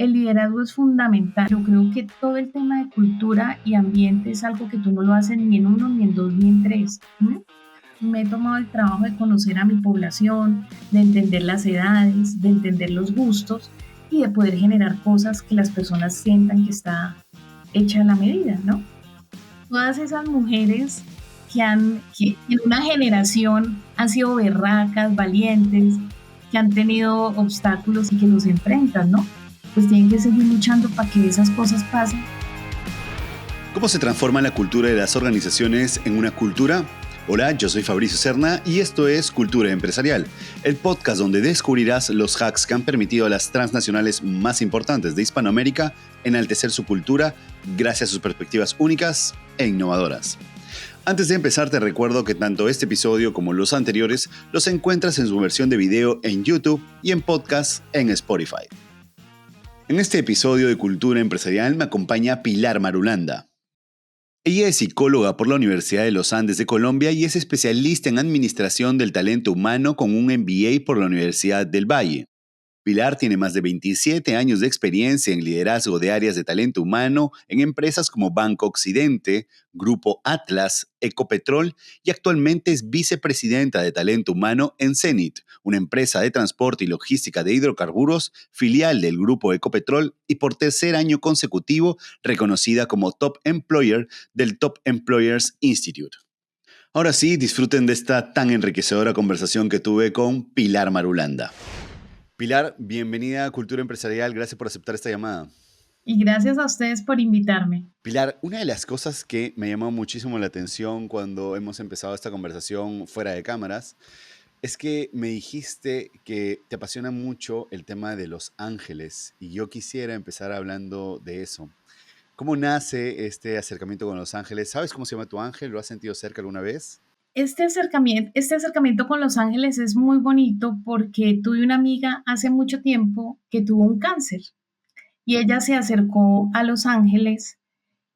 El liderazgo es fundamental. Yo creo que todo el tema de cultura y ambiente es algo que tú no lo haces ni en uno, ni en dos, ni en tres. Me he tomado el trabajo de conocer a mi población, de entender las edades, de entender los gustos y de poder generar cosas que las personas sientan que está hecha a la medida, ¿no? Todas esas mujeres que en una generación han sido berracas, valientes, que han tenido obstáculos y que los enfrentan, ¿no? Pues tienen que seguir luchando para que esas cosas pasen. ¿Cómo se transforma la cultura de las organizaciones en una cultura? Hola, yo soy Fabricio Serna y esto es Cultura Empresarial, el podcast donde descubrirás los hacks que han permitido a las transnacionales más importantes de Hispanoamérica enaltecer su cultura gracias a sus perspectivas únicas e innovadoras. Antes de empezar, te recuerdo que tanto este episodio como los anteriores los encuentras en su versión de video en YouTube y en podcast en Spotify. En este episodio de Cultura Empresarial me acompaña Pilar Marulanda. Ella es psicóloga por la Universidad de los Andes de Colombia y es especialista en administración del talento humano con un MBA por la Universidad del Valle. Pilar tiene más de 27 años de experiencia en liderazgo de áreas de talento humano en empresas como Banco Occidente, Grupo Atlas, Ecopetrol y actualmente es vicepresidenta de talento humano en Zenit, una empresa de transporte y logística de hidrocarburos, filial del Grupo Ecopetrol y por tercer año consecutivo reconocida como Top Employer del Top Employers Institute. Ahora sí, disfruten de esta tan enriquecedora conversación que tuve con Pilar Marulanda. Pilar, bienvenida a Cultura Empresarial. Gracias por aceptar esta llamada. Y gracias a ustedes por invitarme. Pilar, una de las cosas que me llamó muchísimo la atención cuando hemos empezado esta conversación fuera de cámaras es que me dijiste que te apasiona mucho el tema de los ángeles y yo quisiera empezar hablando de eso. ¿Cómo nace este acercamiento con los ángeles? ¿Sabes cómo se llama tu ángel? ¿Lo has sentido cerca alguna vez? Este acercamiento con los ángeles es muy bonito porque tuve una amiga hace mucho tiempo que tuvo un cáncer y ella se acercó a los ángeles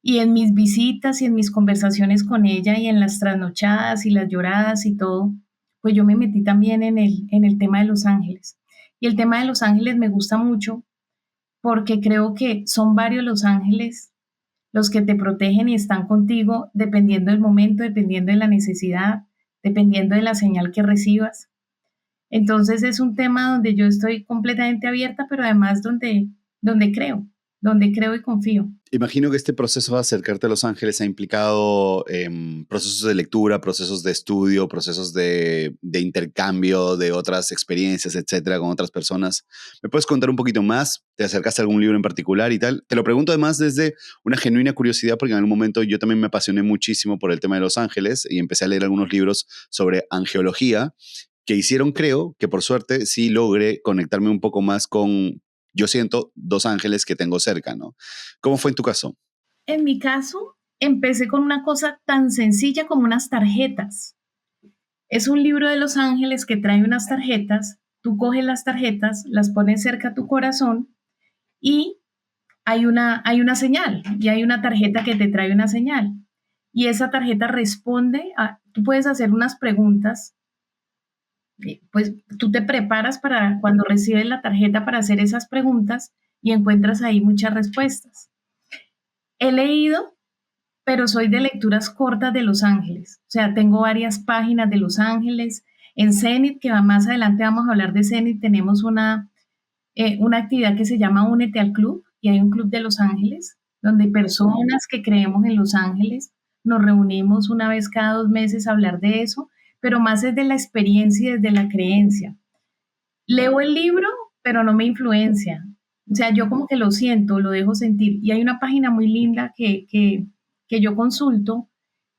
y en mis visitas y en mis conversaciones con ella y en las trasnochadas y las lloradas y todo, pues yo me metí también en el tema de los ángeles. Y el tema de los ángeles me gusta mucho porque creo que son varios los ángeles los que te protegen y están contigo dependiendo del momento, dependiendo de la necesidad, dependiendo de la señal que recibas. Entonces es un tema donde yo estoy completamente abierta, pero además donde creo y confío. Imagino que este proceso de acercarte a Los Ángeles ha implicado procesos de lectura, procesos de estudio, procesos de intercambio de otras experiencias, etcétera, con otras personas. ¿Me puedes contar un poquito más? ¿Te acercaste a algún libro en particular y tal? Te lo pregunto además desde una genuina curiosidad porque en algún momento yo también me apasioné muchísimo por el tema de Los Ángeles y empecé a leer algunos libros sobre angeología que hicieron, creo, que por suerte sí logré conectarme un poco más con, yo siento, dos ángeles que tengo cerca, ¿no? ¿Cómo fue en tu caso? En mi caso, empecé con una cosa tan sencilla como unas tarjetas. Es un libro de Los Ángeles que trae unas tarjetas. Tú coges las tarjetas, las pones cerca a tu corazón y hay una señal y hay una tarjeta que te trae una señal. Y esa tarjeta responde tú puedes hacer unas preguntas, pues tú te preparas para cuando recibes la tarjeta para hacer esas preguntas y encuentras ahí muchas respuestas. He leído, pero soy de lecturas cortas de Los Ángeles. O sea, tengo varias páginas de Los Ángeles. En Zenit, que más adelante vamos a hablar de Zenit, tenemos una actividad que se llama Únete al Club, y hay un club de Los Ángeles, donde personas que creemos en Los Ángeles nos reunimos una vez cada 2 meses a hablar de eso, pero más es de la experiencia y desde la creencia. Leo el libro, pero no me influencia. O sea, yo como que lo siento, lo dejo sentir. Y hay una página muy linda que yo consulto,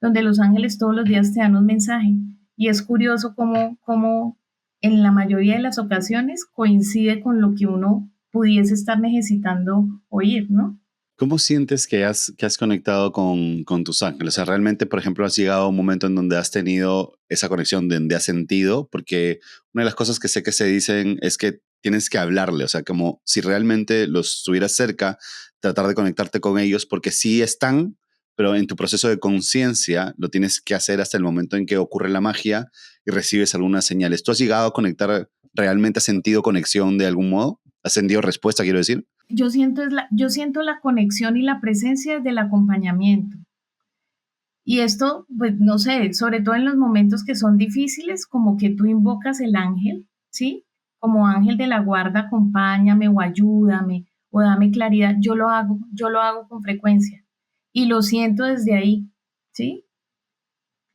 donde Los Ángeles todos los días te dan un mensaje. Y es curioso cómo en la mayoría de las ocasiones coincide con lo que uno pudiese estar necesitando oír, ¿no? ¿Cómo sientes que has conectado con tus ángeles? O sea, realmente, por ejemplo, has llegado a un momento en donde has tenido esa conexión, donde has sentido, porque una de las cosas que sé que se dicen es que tienes que hablarle, o sea, como si realmente los tuvieras cerca, tratar de conectarte con ellos, porque sí están, pero en tu proceso de conciencia lo tienes que hacer hasta el momento en que ocurre la magia y recibes algunas señales. ¿Tú has llegado a conectar, realmente has sentido conexión de algún modo? ¿Has sentido respuesta, quiero decir? yo siento la conexión y la presencia del acompañamiento. Y esto, pues no sé, sobre todo en los momentos que son difíciles, como que tú invocas el ángel, ¿sí? Como ángel de la guarda, acompáñame o ayúdame o dame claridad. Yo lo hago con frecuencia y lo siento desde ahí, ¿sí?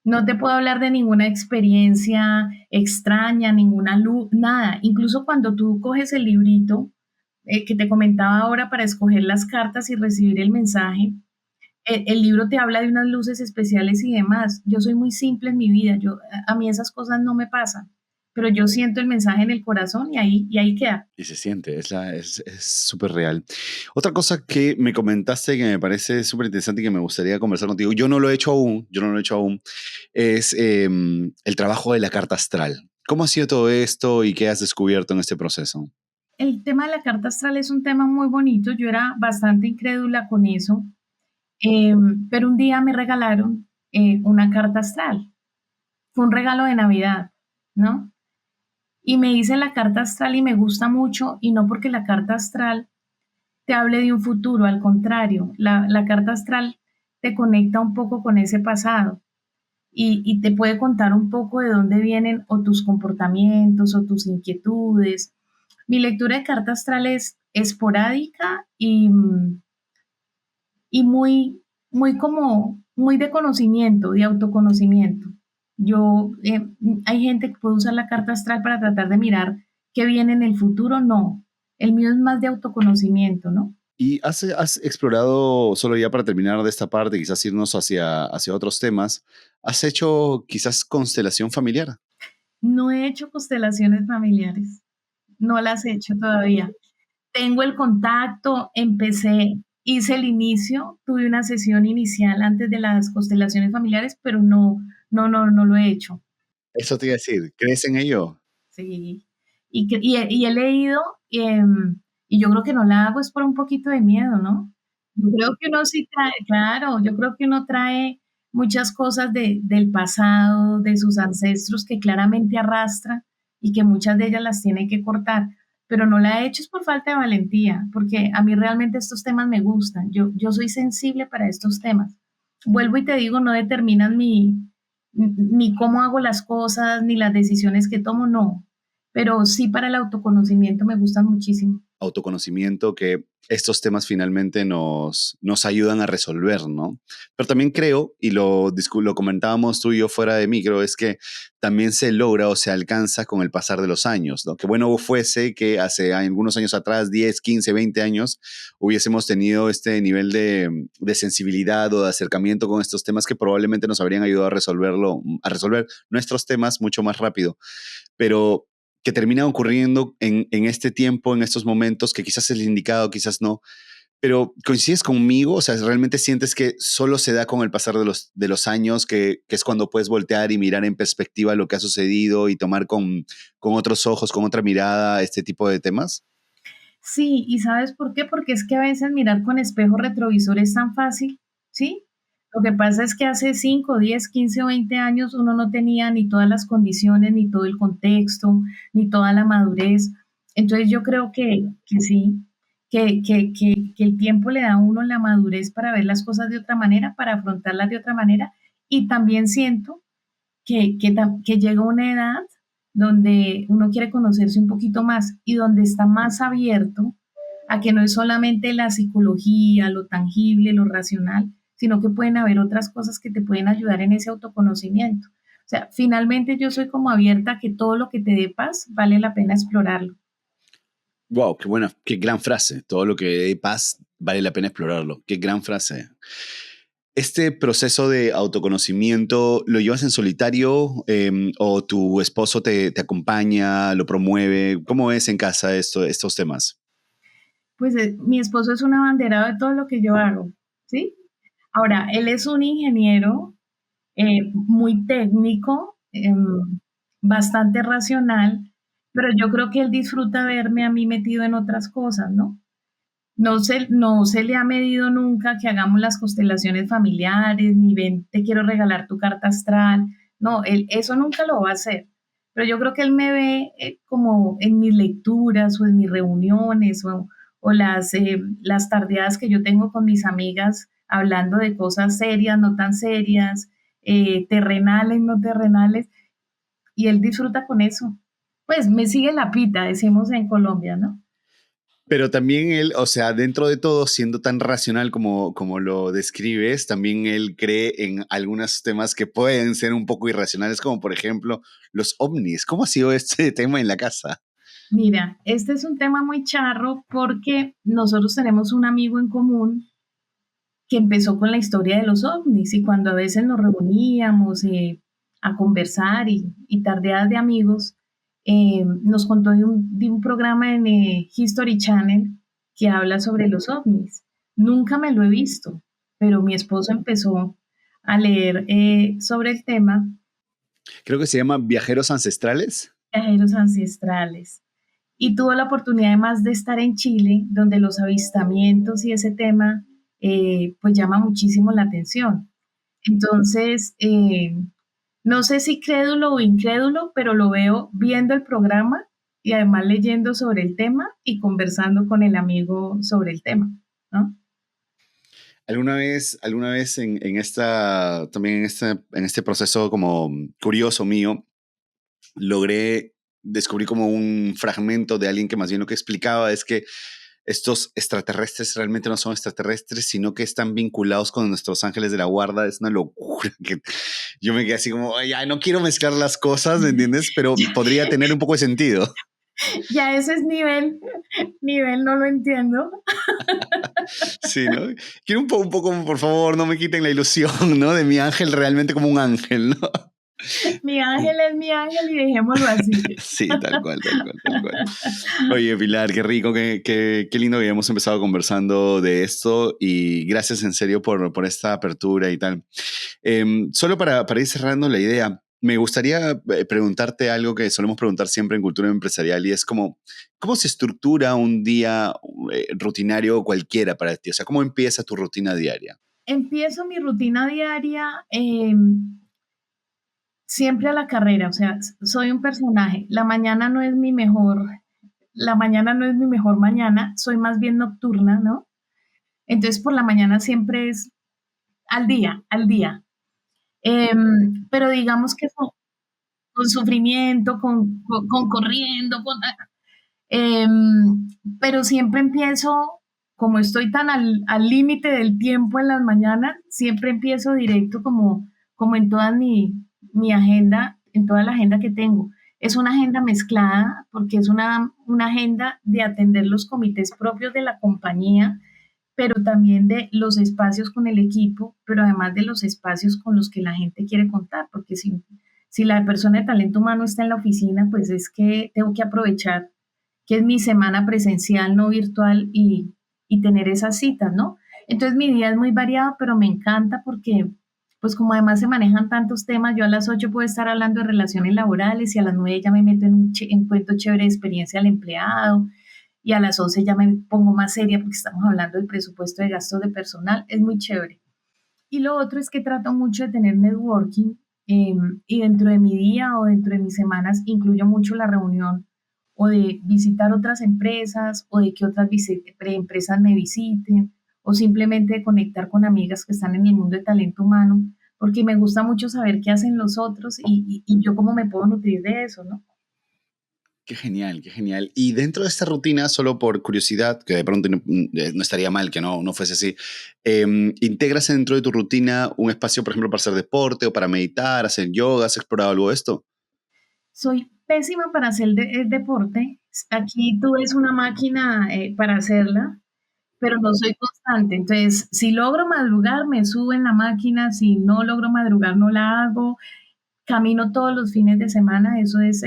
No te puedo hablar de ninguna experiencia extraña, ninguna luz, nada. Incluso cuando tú coges el librito que te comentaba ahora para escoger las cartas y recibir el mensaje, el libro te habla de unas luces especiales y demás. Yo soy muy simple en mi vida, a mí esas cosas no me pasan, pero yo siento el mensaje en el corazón y ahí queda. Y se siente, es súper real. Otra cosa que me comentaste que me parece súper interesante y que me gustaría conversar contigo, yo no lo he hecho aún, es el trabajo de la carta astral. ¿Cómo ha sido todo esto y qué has descubierto en este proceso? El tema de la carta astral es un tema muy bonito, yo era bastante incrédula con eso, pero un día me regalaron una carta astral, fue un regalo de Navidad, ¿no? Y me hice la carta astral y me gusta mucho, y no porque la carta astral te hable de un futuro, al contrario, la carta astral te conecta un poco con ese pasado y te puede contar un poco de dónde vienen o tus comportamientos o tus inquietudes. Mi lectura de carta astral es esporádica y muy como, muy de conocimiento, de autoconocimiento. Yo, hay gente que puede usar la carta astral para tratar de mirar qué viene en el futuro, no. El mío es más de autoconocimiento, ¿no? ¿Y has explorado, solo ya para terminar de esta parte, quizás irnos hacia otros temas, has hecho quizás constelación familiar? No he hecho constelaciones familiares, no las he hecho todavía. Tengo el contacto, hice el inicio, tuve una sesión inicial antes de las constelaciones familiares, pero no lo he hecho. Eso te iba a decir, ¿crees en ello? Sí. Y he leído, y yo creo que no la hago es por un poquito de miedo, ¿no? Yo creo que uno sí trae, claro, yo creo que uno trae muchas cosas del pasado, de sus ancestros que claramente arrastra y que muchas de ellas las tiene que cortar, pero no la he hecho es por falta de valentía, porque a mí realmente estos temas me gustan. Yo soy sensible para estos temas. Vuelvo y te digo, no determinan ni cómo hago las cosas, ni las decisiones que tomo, no, pero sí para el autoconocimiento me gustan muchísimo. Autoconocimiento que estos temas finalmente nos ayudan a resolver, ¿no? Pero también creo, y lo comentábamos tú y yo fuera de micro, es que también se logra o se alcanza con el pasar de los años, ¿no? Que bueno fuese que hace algunos años atrás, 10, 15, 20 años, hubiésemos tenido este nivel de sensibilidad o de acercamiento con estos temas que probablemente nos habrían ayudado a resolver nuestros temas mucho más rápido, pero que termina ocurriendo en este tiempo, en estos momentos, que quizás es el indicado, quizás no. Pero coincides conmigo, o sea, realmente sientes que solo se da con el pasar de los años, que es cuando puedes voltear y mirar en perspectiva lo que ha sucedido y tomar con otros ojos, con otra mirada este tipo de temas. Sí, ¿y sabes por qué? Porque es que a veces mirar con espejo retrovisor es tan fácil, ¿sí? Lo que pasa es que hace 5, 10, 15 o 20 años uno no tenía ni todas las condiciones, ni todo el contexto, ni toda la madurez. Entonces yo creo que sí, que el tiempo le da a uno la madurez para ver las cosas de otra manera, para afrontarlas de otra manera. Y también siento que llega una edad donde uno quiere conocerse un poquito más y donde está más abierto a que no es solamente la psicología, lo tangible, lo racional, sino que pueden haber otras cosas que te pueden ayudar en ese autoconocimiento. O sea, finalmente yo soy como abierta a que todo lo que te dé paz vale la pena explorarlo. Wow, qué buena, qué gran frase. Todo lo que dé paz vale la pena explorarlo. Qué gran frase. ¿Este proceso de autoconocimiento lo llevas en solitario o tu esposo te acompaña, lo promueve? ¿Cómo es en casa estos temas? Pues mi esposo es un abanderado de todo lo que yo hago, ¿sí? Ahora, él es un ingeniero muy técnico, bastante racional, pero yo creo que él disfruta verme a mí metido en otras cosas, ¿no? No se le ha medido nunca que hagamos las constelaciones familiares, ni ven, te quiero regalar tu carta astral. No, él eso nunca lo va a hacer. Pero yo creo que él me ve como en mis lecturas o en mis reuniones o las tardeadas que yo tengo con mis amigas hablando de cosas serias, no tan serias, terrenales, no terrenales, y él disfruta con eso. Pues me sigue la pita, decimos en Colombia, ¿no? Pero también él, o sea, dentro de todo, siendo tan racional como lo describes, también él cree en algunos temas que pueden ser un poco irracionales, como por ejemplo los ovnis. ¿Cómo ha sido este tema en la casa? Mira, este es un tema muy charro porque nosotros tenemos un amigo en común que empezó con la historia de los ovnis y cuando a veces nos reuníamos a conversar y tardeadas de amigos, nos contó de un programa en History Channel que habla sobre los ovnis. Nunca me lo he visto, pero mi esposo empezó a leer sobre el tema, Creo que se llama Viajeros Ancestrales. viajeros ancestrales, y tuvo la oportunidad además de estar en Chile, donde los avistamientos y ese tema pues llama muchísimo la atención. Entonces, no sé si crédulo o incrédulo, pero lo veo viendo el programa y además leyendo sobre el tema y conversando con el amigo sobre el tema, ¿no? Alguna vez también en este proceso como curioso mío, logré descubrir como un fragmento de alguien que más bien lo que explicaba es que estos extraterrestres realmente no son extraterrestres, sino que están vinculados con nuestros ángeles de la guarda. Es una locura que yo me quedé así como, "Ay, no quiero mezclar las cosas, ¿me entiendes? Pero podría tener un poco de sentido. Ya ese es nivel no lo entiendo. Sí, ¿no? Quiero un poco, por favor, no me quiten la ilusión, ¿no? De mi ángel realmente como un ángel, ¿no? Mi ángel es mi ángel y dejémoslo así. Sí, tal cual, tal cual, tal cual. Oye, Pilar, qué rico, qué lindo que hemos empezado conversando de esto y gracias en serio por esta apertura y tal. Solo para ir cerrando la idea, me gustaría preguntarte algo que solemos preguntar siempre en Cultura Empresarial y es como, ¿cómo se estructura un día rutinario cualquiera para ti? O sea, ¿cómo empieza tu rutina diaria? Empiezo mi rutina diaria siempre a la carrera, o sea, soy un personaje. La mañana no es mi mejor mañana, soy más bien nocturna, ¿no? Entonces por la mañana siempre es al día, al día. Pero digamos que con sufrimiento, con corriendo, pero siempre empiezo, como estoy tan al límite del tiempo en las mañanas, siempre empiezo directo como en toda mi agenda, en toda la agenda que tengo. Es una agenda mezclada porque es una agenda de atender los comités propios de la compañía, pero también de los espacios con el equipo, pero además de los espacios con los que la gente quiere contar, porque si la persona de talento humano está en la oficina, pues es que tengo que aprovechar que es mi semana presencial, no virtual, y tener esas citas, ¿no? Entonces mi día es muy variado, pero me encanta porque, pues como además se manejan tantos temas, yo a las 8 puedo estar hablando de relaciones laborales y a las 9 ya me meto en un cuento chévere de experiencia al empleado y a las 11 ya me pongo más seria porque estamos hablando del presupuesto de gastos de personal, es muy chévere. Y lo otro es que trato mucho de tener networking eh, y dentro de mi día o dentro de mis semanas incluyo mucho la reunión o de visitar otras empresas o de que otras empresas me visiten o simplemente de conectar con amigas que están en el mundo de talento humano, porque me gusta mucho saber qué hacen los otros y yo cómo me puedo nutrir de eso, ¿no? Qué genial, qué genial. Y dentro de esta rutina, solo por curiosidad, que de pronto no estaría mal que no fuese así, ¿integras dentro de tu rutina un espacio, por ejemplo, para hacer deporte o para meditar, hacer yoga? ¿Has explorado algo de esto? Soy pésima para hacer el deporte. Aquí tú ves una máquina para hacerla, pero no soy constante. Entonces, si logro madrugar, me subo en la máquina. Si no logro madrugar, no la hago. Camino todos los fines de semana. Eso es,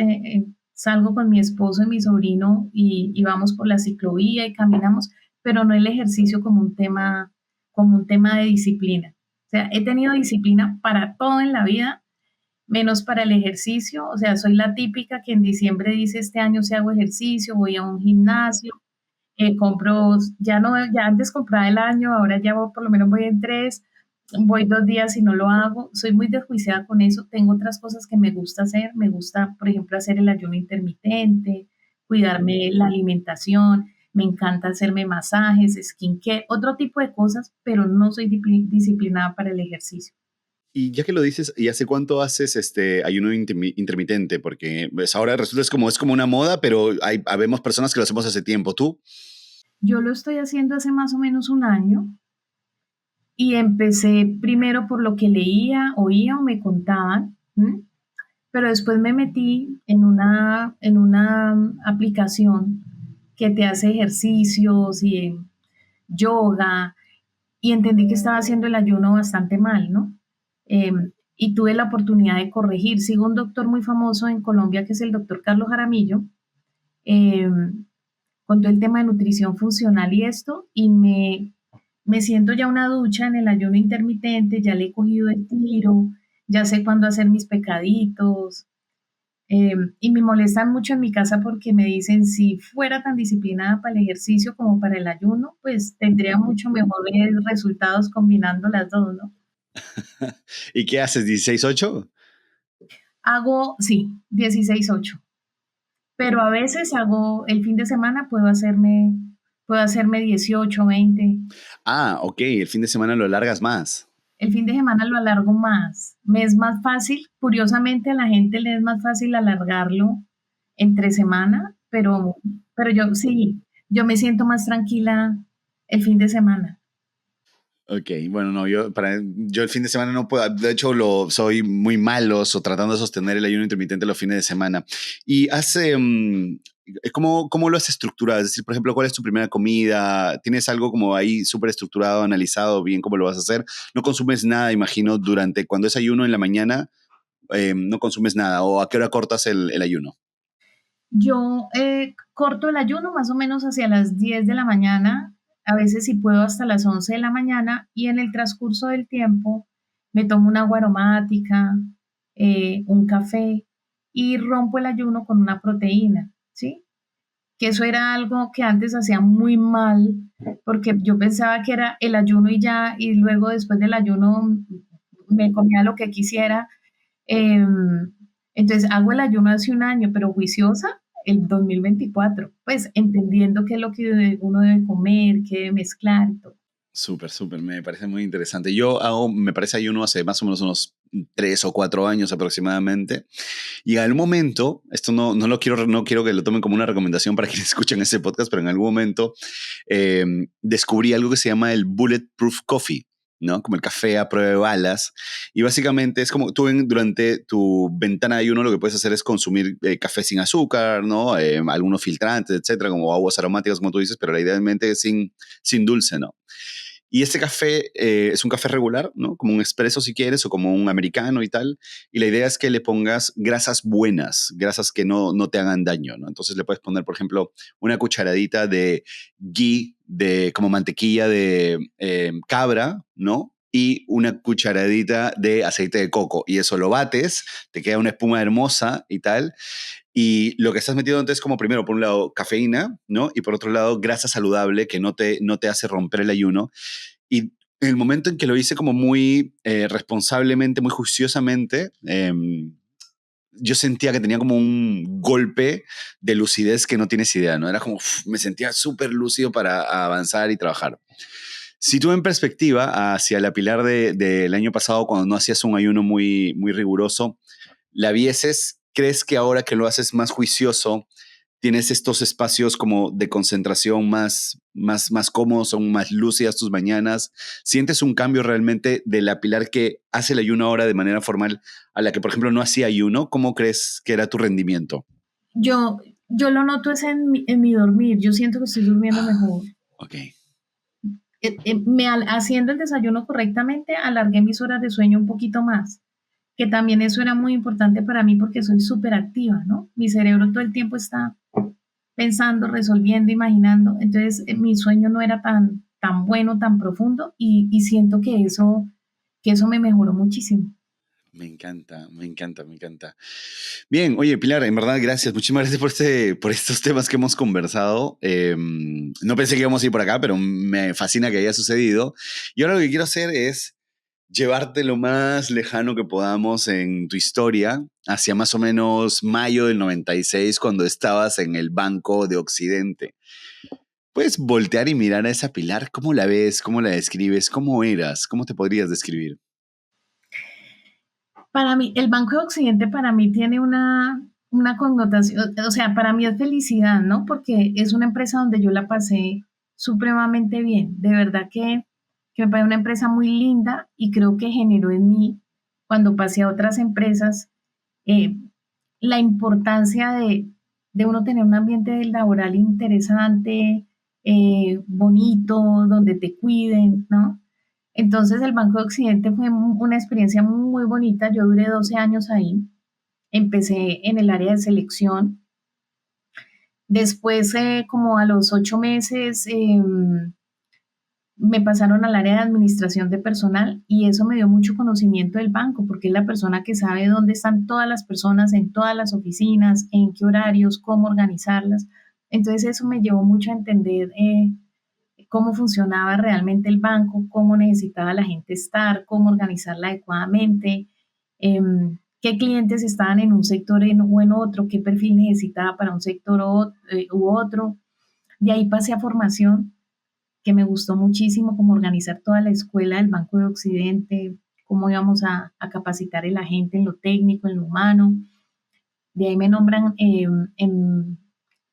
salgo con mi esposo y mi sobrino y vamos por la ciclovía y caminamos, pero no el ejercicio como un tema de disciplina. O sea, he tenido disciplina para todo en la vida, menos para el ejercicio. O sea, soy la típica que en diciembre dice, este año sí hago ejercicio, voy a un gimnasio, compro, ya no, ya antes compraba el año, ahora ya por lo menos voy en 3, voy 2 días y no lo hago. Soy muy desjuiciada con eso. Tengo otras cosas que me gusta hacer. Me gusta, por ejemplo, hacer el ayuno intermitente, cuidarme la alimentación. me encanta hacerme masajes, skincare, otro tipo de cosas, pero no soy disciplinada para el ejercicio. Y ya que lo dices, ¿y hace cuánto haces este ayuno intermitente? Porque pues, ahora resulta es como una moda, pero habemos personas que lo hacemos hace tiempo. ¿Tú? Yo lo estoy haciendo hace más o menos un año y empecé primero por lo que leía, oía o me contaban, ¿m? Pero después me metí en una aplicación que te hace ejercicios y yoga y entendí que estaba haciendo el ayuno bastante mal, ¿no? Eh, y tuve la oportunidad de corregir. Sigo un doctor muy famoso en Colombia que es el doctor Carlos Jaramillo, eh, con todo el tema de nutrición funcional y esto, y me siento ya una ducha en el ayuno intermitente, ya le he cogido el tiro, ya sé cuándo hacer mis pecaditos. Y me molestan mucho en mi casa porque me dicen, si fuera tan disciplinada para el ejercicio como para el ayuno, pues tendría mucho mejores resultados combinando las dos, ¿no? ¿Y qué haces? ¿16-8? Hago, sí, 16/8, pero a veces hago, el fin de semana puedo hacerme 18/20. Ah, ok, el fin de semana lo alargas más. El fin de semana lo alargo más. Me es más fácil, curiosamente a la gente le es más fácil alargarlo entre semana, pero yo sí, yo me siento más tranquila el fin de semana. Ok, bueno, no, yo el fin de semana no puedo, de hecho soy muy malo tratando de sostener el ayuno intermitente los fines de semana. Y ¿cómo lo has estructurado? Es decir, por ejemplo, ¿cuál es tu primera comida? ¿Tienes algo como ahí súper estructurado, analizado bien cómo lo vas a hacer? No consumes nada, imagino, cuando es ayuno en la mañana, no consumes nada. ¿O a qué hora cortas el ayuno? Yo corto el ayuno más o menos hacia las 10 de la mañana, a veces si puedo hasta las 11 de la mañana, y en el transcurso del tiempo me tomo una agua aromática, un café, y rompo el ayuno con una proteína, ¿sí? Que eso era algo que antes hacía muy mal, porque yo pensaba que era el ayuno y ya, y luego después del ayuno me comía lo que quisiera. Entonces hago el ayuno hace un año, pero juiciosa el 2024, pues entendiendo qué es lo que uno debe comer, qué debe mezclar y todo. Súper, súper, me parece muy interesante. Me parece ayuno hace más o menos unos 3 o 4 años aproximadamente. Y en algún momento, esto no quiero que lo tomen como una recomendación para quienes escuchan ese podcast, pero en algún momento eh, descubrí algo que se llama el Bulletproof Coffee, ¿no? Como el café a prueba de balas. Y básicamente es como durante tu ventana de ayuno lo que puedes hacer es consumir café sin azúcar, ¿no? Algunos filtrantes, etcétera, como aguas aromáticas, como tú dices, pero idealmente sin dulce, ¿no? Y este café es un café regular, ¿no? Como un espresso si quieres o como un americano y tal. Y la idea es que le pongas grasas buenas, grasas que no te hagan daño, ¿no? Entonces le puedes poner, por ejemplo, una cucharadita de ghee, como mantequilla de cabra, ¿no? Y una cucharadita de aceite de coco. Y eso lo bates, te queda una espuma hermosa y tal. Y lo que estás metiendo entonces como primero, por un lado, cafeína, ¿no? Y por otro lado, grasa saludable que no te hace romper el ayuno. Y en el momento en que lo hice como muy responsablemente, muy juiciosamente, yo sentía que tenía como un golpe de lucidez que no tienes idea, ¿no? Era como, me sentía súper lúcido para avanzar y trabajar. Si tú en perspectiva hacia la Pilar del año pasado, cuando no hacías un ayuno muy, muy riguroso, la vieses, ¿crees que ahora que lo haces más juicioso, tienes estos espacios como de concentración más cómodos, son más lúcidas tus mañanas? ¿Sientes un cambio realmente de la Pilar que hace el ayuno ahora de manera formal a la que, por ejemplo, no hacía ayuno? ¿Cómo crees que era tu rendimiento? Yo, yo lo noto es en mi dormir, yo siento que estoy durmiendo mejor. Ok, Haciendo el desayuno correctamente, alargué mis horas de sueño un poquito más, que también eso era muy importante para mí porque soy súper activa, ¿no? Mi cerebro todo el tiempo está pensando, resolviendo, imaginando. Entonces, mi sueño no era tan bueno, tan profundo y siento que eso me mejoró muchísimo. me encanta, me encanta, me encanta. Bien, oye Pilar, en verdad gracias, muchísimas gracias por estos temas que hemos conversado. No pensé que íbamos a ir por acá, pero me fascina que haya sucedido. Y ahora lo que quiero hacer es llevarte lo más lejano que podamos en tu historia, hacia más o menos mayo del 96, cuando estabas en el Banco de Occidente. ¿Puedes voltear y mirar a esa Pilar? ¿Cómo la ves? ¿Cómo la describes? ¿Cómo eras? ¿Cómo te podrías describir? Para mí, el Banco de Occidente para mí tiene una connotación, o sea, para mí es felicidad, ¿no? Porque es una empresa donde yo la pasé supremamente bien. De verdad que me parece una empresa muy linda y creo que generó en mí, cuando pasé a otras empresas, eh, la importancia de uno tener un ambiente laboral interesante, bonito, donde te cuiden, ¿no? Entonces el Banco de Occidente fue una experiencia muy bonita. Yo duré 12 años ahí. Empecé en el área de selección. Después, como a los 8 meses, me pasaron al área de administración de personal y eso me dio mucho conocimiento del banco porque es la persona que sabe dónde están todas las personas en todas las oficinas, en qué horarios, cómo organizarlas. Entonces eso me llevó mucho a entender cómo funcionaba realmente el banco, cómo necesitaba la gente estar, cómo organizarla adecuadamente, qué clientes estaban en un sector o en otro, qué perfil necesitaba para un sector u otro. De ahí pasé a formación, que me gustó muchísimo, cómo organizar toda la escuela del Banco de Occidente, cómo íbamos a capacitar a la gente en lo técnico, en lo humano. De ahí me nombran en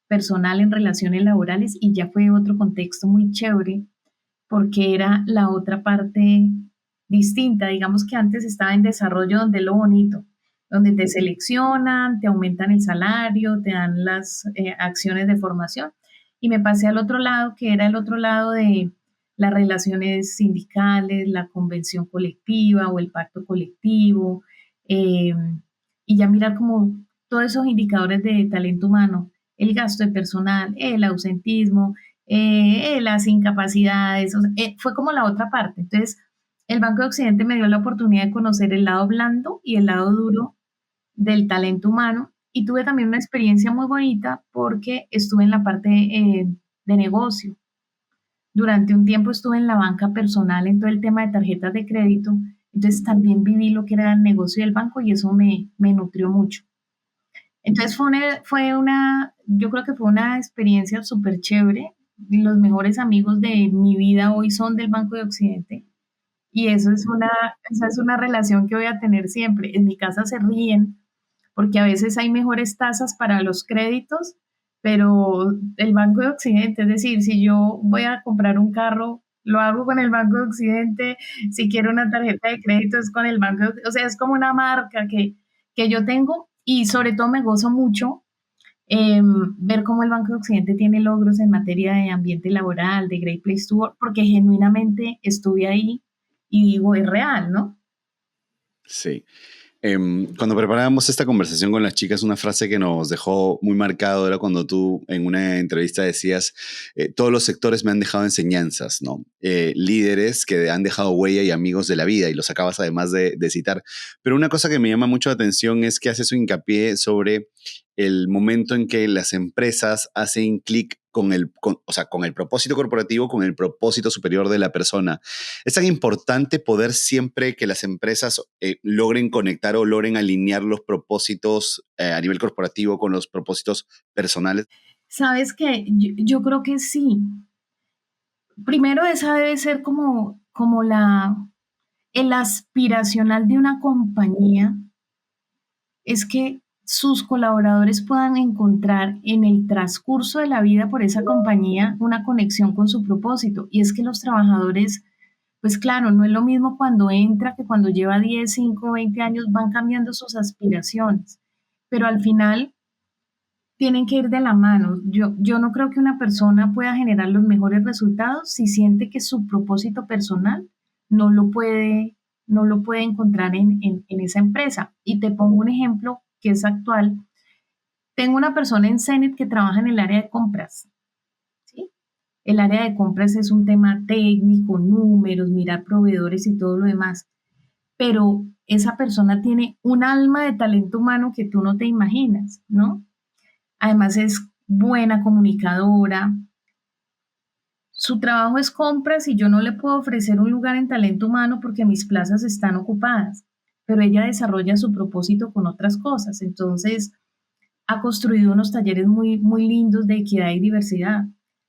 personal en relaciones laborales y ya fue otro contexto muy chévere porque era la otra parte distinta. Digamos que antes estaba en desarrollo donde es lo bonito, donde te seleccionan, te aumentan el salario, te dan las acciones de formación. Y me pasé al otro lado, que era el otro lado de las relaciones sindicales, la convención colectiva o el pacto colectivo, eh, y ya mirar como todos esos indicadores de talento humano, el gasto de personal, el ausentismo, las incapacidades, o sea, fue como la otra parte. Entonces, el Banco de Occidente me dio la oportunidad de conocer el lado blando y el lado duro del talento humano y tuve también una experiencia muy bonita porque estuve en la parte de negocio. Durante un tiempo estuve en la banca personal en todo el tema de tarjetas de crédito, entonces también viví lo que era el negocio del banco y eso me nutrió mucho. Entonces yo creo que fue una experiencia súper chévere. Los mejores amigos de mi vida hoy son del Banco de Occidente y esa es una relación que voy a tener siempre. En mi casa se ríen porque a veces hay mejores tasas para los créditos, pero el Banco de Occidente, es decir, si yo voy a comprar un carro, lo hago con el Banco de Occidente, si quiero una tarjeta de crédito es con el Banco de Occidente, o sea, es como una marca que yo tengo y sobre todo me gozo mucho ver cómo el Banco de Occidente tiene logros en materia de ambiente laboral, de Great Place to Work, porque genuinamente estuve ahí y digo, es real, ¿no? Sí. Cuando preparábamos esta conversación con las chicas, una frase que nos dejó muy marcado era cuando tú en una entrevista decías, todos los sectores me han dejado enseñanzas, ¿no? Líderes que han dejado huella y amigos de la vida, y los acabas además de citar. Pero una cosa que me llama mucho la atención es que haces un hincapié sobre el momento en que las empresas hacen clic o sea, con el propósito corporativo, con el propósito superior de la persona. Es tan importante poder siempre que las empresas logren conectar o logren alinear los propósitos a nivel corporativo con los propósitos personales. Sabes que yo creo que sí. Primero, esa debe ser como el aspiracional de una compañía, es que sus colaboradores puedan encontrar en el transcurso de la vida por esa compañía una conexión con su propósito. Y es que los trabajadores, pues claro, no es lo mismo cuando entra que cuando lleva 10, 5, 20 años, van cambiando sus aspiraciones. Pero al final tienen que ir de la mano. Yo no creo que una persona pueda generar los mejores resultados si siente que su propósito personal no lo puede, no lo puede encontrar en esa empresa. Y te pongo un ejemplo que es actual. Tengo una persona en Zenit que trabaja en el área de compras. ¿Sí? El área de compras es un tema técnico, números, mirar proveedores y todo lo demás. Pero esa persona tiene un alma de talento humano que tú no te imaginas, ¿no? Además es buena comunicadora. Su trabajo es compras y yo no le puedo ofrecer un lugar en talento humano porque mis plazas están ocupadas, pero ella desarrolla su propósito con otras cosas. Entonces, ha construido unos talleres muy, muy lindos de equidad y diversidad.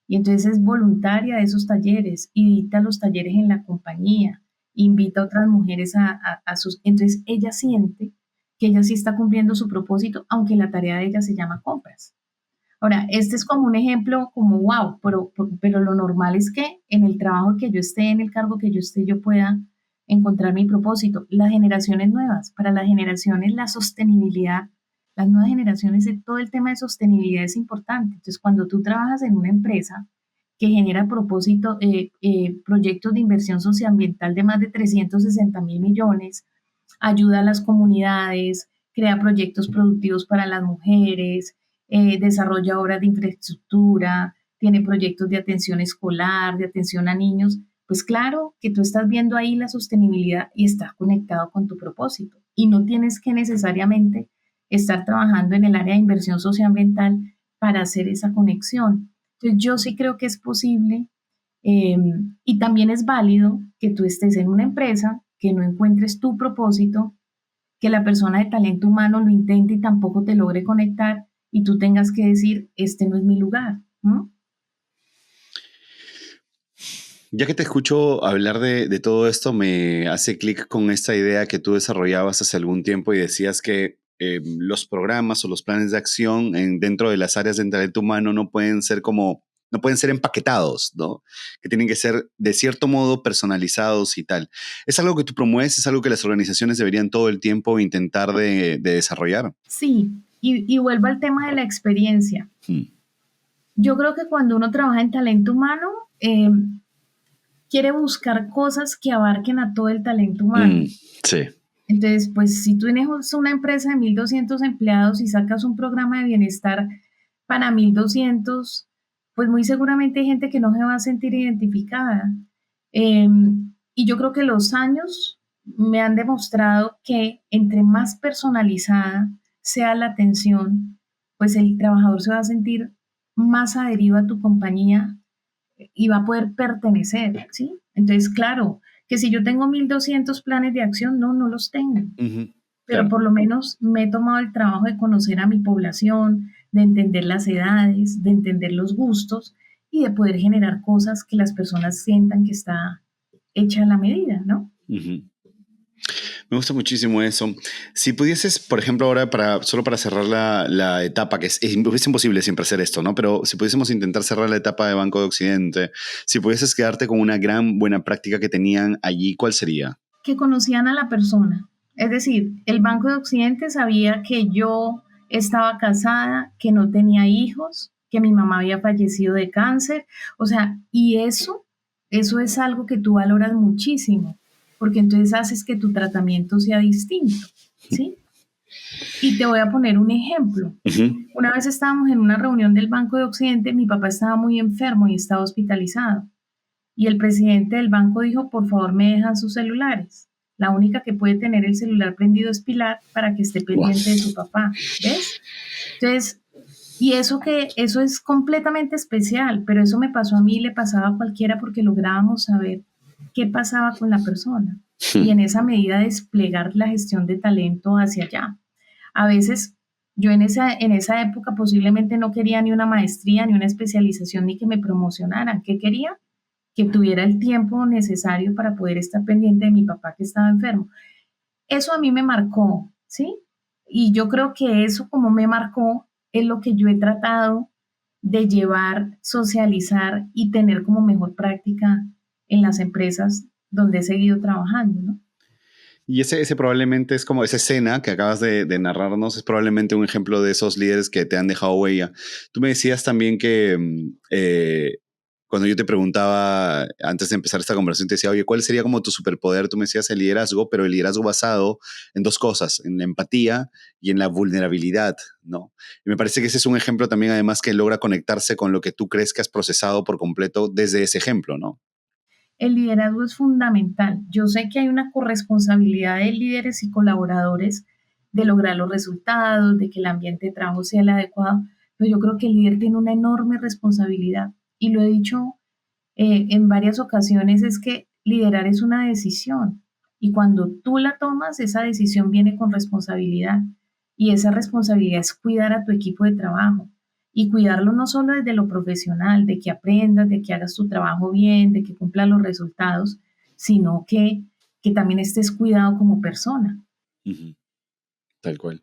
Y entonces es voluntaria de esos talleres y dicta los talleres en la compañía, invita a otras mujeres a sus... Entonces ella siente que ella sí está cumpliendo su propósito, aunque la tarea de ella se llama compras. Ahora, este es como un ejemplo como wow, pero lo normal es que en el trabajo que yo esté, en el cargo que yo esté, yo pueda encontrar mi propósito. Las generaciones nuevas, para las generaciones la sostenibilidad, las nuevas generaciones, todo el tema de sostenibilidad es importante. Entonces, cuando tú trabajas en una empresa que genera propósito, proyectos de inversión socioambiental de más de 360.000 millones, ayuda a las comunidades, crea proyectos productivos para las mujeres, desarrolla obras de infraestructura, tiene proyectos de atención escolar, de atención a niños, pues claro que tú estás viendo ahí la sostenibilidad y estás conectado con tu propósito. Y no tienes que necesariamente estar trabajando en el área de inversión socioambiental para hacer esa conexión. Entonces yo sí creo que es posible eh, y también es válido que tú estés en una empresa, que no encuentres tu propósito, que la persona de talento humano lo intente y tampoco te logre conectar y tú tengas que decir, este no es mi lugar, ¿no? Ya que te escucho hablar de todo esto, me hace clic con esta idea que tú desarrollabas hace algún tiempo y decías que los programas o los planes de acción dentro de las áreas de talento humano no pueden ser empaquetados, ¿no? Que tienen que ser de cierto modo personalizados y tal. ¿Es algo que tú promueves? ¿Es algo que las organizaciones deberían todo el tiempo intentar de desarrollar? Sí, y vuelvo al tema de la experiencia. Mm. Yo creo que cuando uno trabaja en talento humano, quiere buscar cosas que abarquen a todo el talento humano. Sí. Entonces, pues si tú tienes una empresa de 1.200 empleados y sacas un programa de bienestar para 1.200, pues muy seguramente hay gente que no se va a sentir identificada. Eh, y yo creo que los años me han demostrado que entre más personalizada sea la atención, pues el trabajador se va a sentir más adherido a tu compañía y va a poder pertenecer, ¿sí? Entonces, claro, que si yo tengo 1.200 planes de acción, no, no los tengo, Ujú. pero Claro. por lo menos me he tomado el trabajo de conocer a mi población, de entender las edades, de entender los gustos y de poder generar cosas que las personas sientan que está hecha a la medida, ¿no? Ujú. Me gusta muchísimo eso. Si pudieses, por ejemplo, ahora solo para cerrar la etapa, es imposible siempre hacer esto, ¿no? Pero si pudiésemos intentar cerrar la etapa de Banco de Occidente, si pudieses quedarte con una gran buena práctica que tenían allí, ¿cuál sería? Que conocían a la persona. Es decir, el Banco de Occidente sabía que yo estaba casada, que no tenía hijos, que mi mamá había fallecido de cáncer. O sea, y eso es algo que tú valoras muchísimo, porque entonces haces que tu tratamiento sea distinto, ¿sí? Y te voy a poner un ejemplo. Ujú. Una vez estábamos en una reunión del Banco de Occidente, mi papá estaba muy enfermo y estaba hospitalizado. Y el presidente del banco dijo, por favor, me dejan sus celulares. La única que puede tener el celular prendido es Pilar para que esté Guau. pendiente de su papá. ¿Ves? Entonces, y eso es completamente especial, pero eso me pasó a mí, le pasaba a cualquiera porque lográbamos saber qué pasaba con la persona y en esa medida desplegar la gestión de talento hacia allá. A veces yo en esa época posiblemente no quería ni una maestría, ni una especialización, ni que me promocionaran. ¿Qué quería? Que tuviera el tiempo necesario para poder estar pendiente de mi papá que estaba enfermo. Eso a mí me marcó, ¿sí? Y yo creo que eso como me marcó es lo que yo he tratado de llevar, socializar y tener como mejor práctica en las empresas donde he seguido trabajando, ¿no? Y ese probablemente es como esa escena que acabas de narrarnos, es probablemente un ejemplo de esos líderes que te han dejado huella. Tú me decías también que cuando yo te preguntaba antes de empezar esta conversación, te decía, oye, ¿cuál sería como tu superpoder? Tú me decías el liderazgo, pero el liderazgo basado en dos cosas, en la empatía y en la vulnerabilidad, ¿no? Y me parece que ese es un ejemplo también, además, que logra conectarse con lo que tú crees que has procesado por completo desde ese ejemplo, ¿no? El liderazgo es fundamental. Yo sé que hay una corresponsabilidad de líderes y colaboradores de lograr los resultados, de que el ambiente de trabajo sea el adecuado, pero yo creo que el líder tiene una enorme responsabilidad. Y lo he dicho en varias ocasiones, es que liderar es una decisión. Y cuando tú la tomas, esa decisión viene con responsabilidad. Y esa responsabilidad es cuidar a tu equipo de trabajo. y cuidarlo no solo desde lo profesional, de que aprendas, de que hagas tu trabajo bien, de que cumplas los resultados, sino que también estés cuidado como persona. Ujú. Tal cual.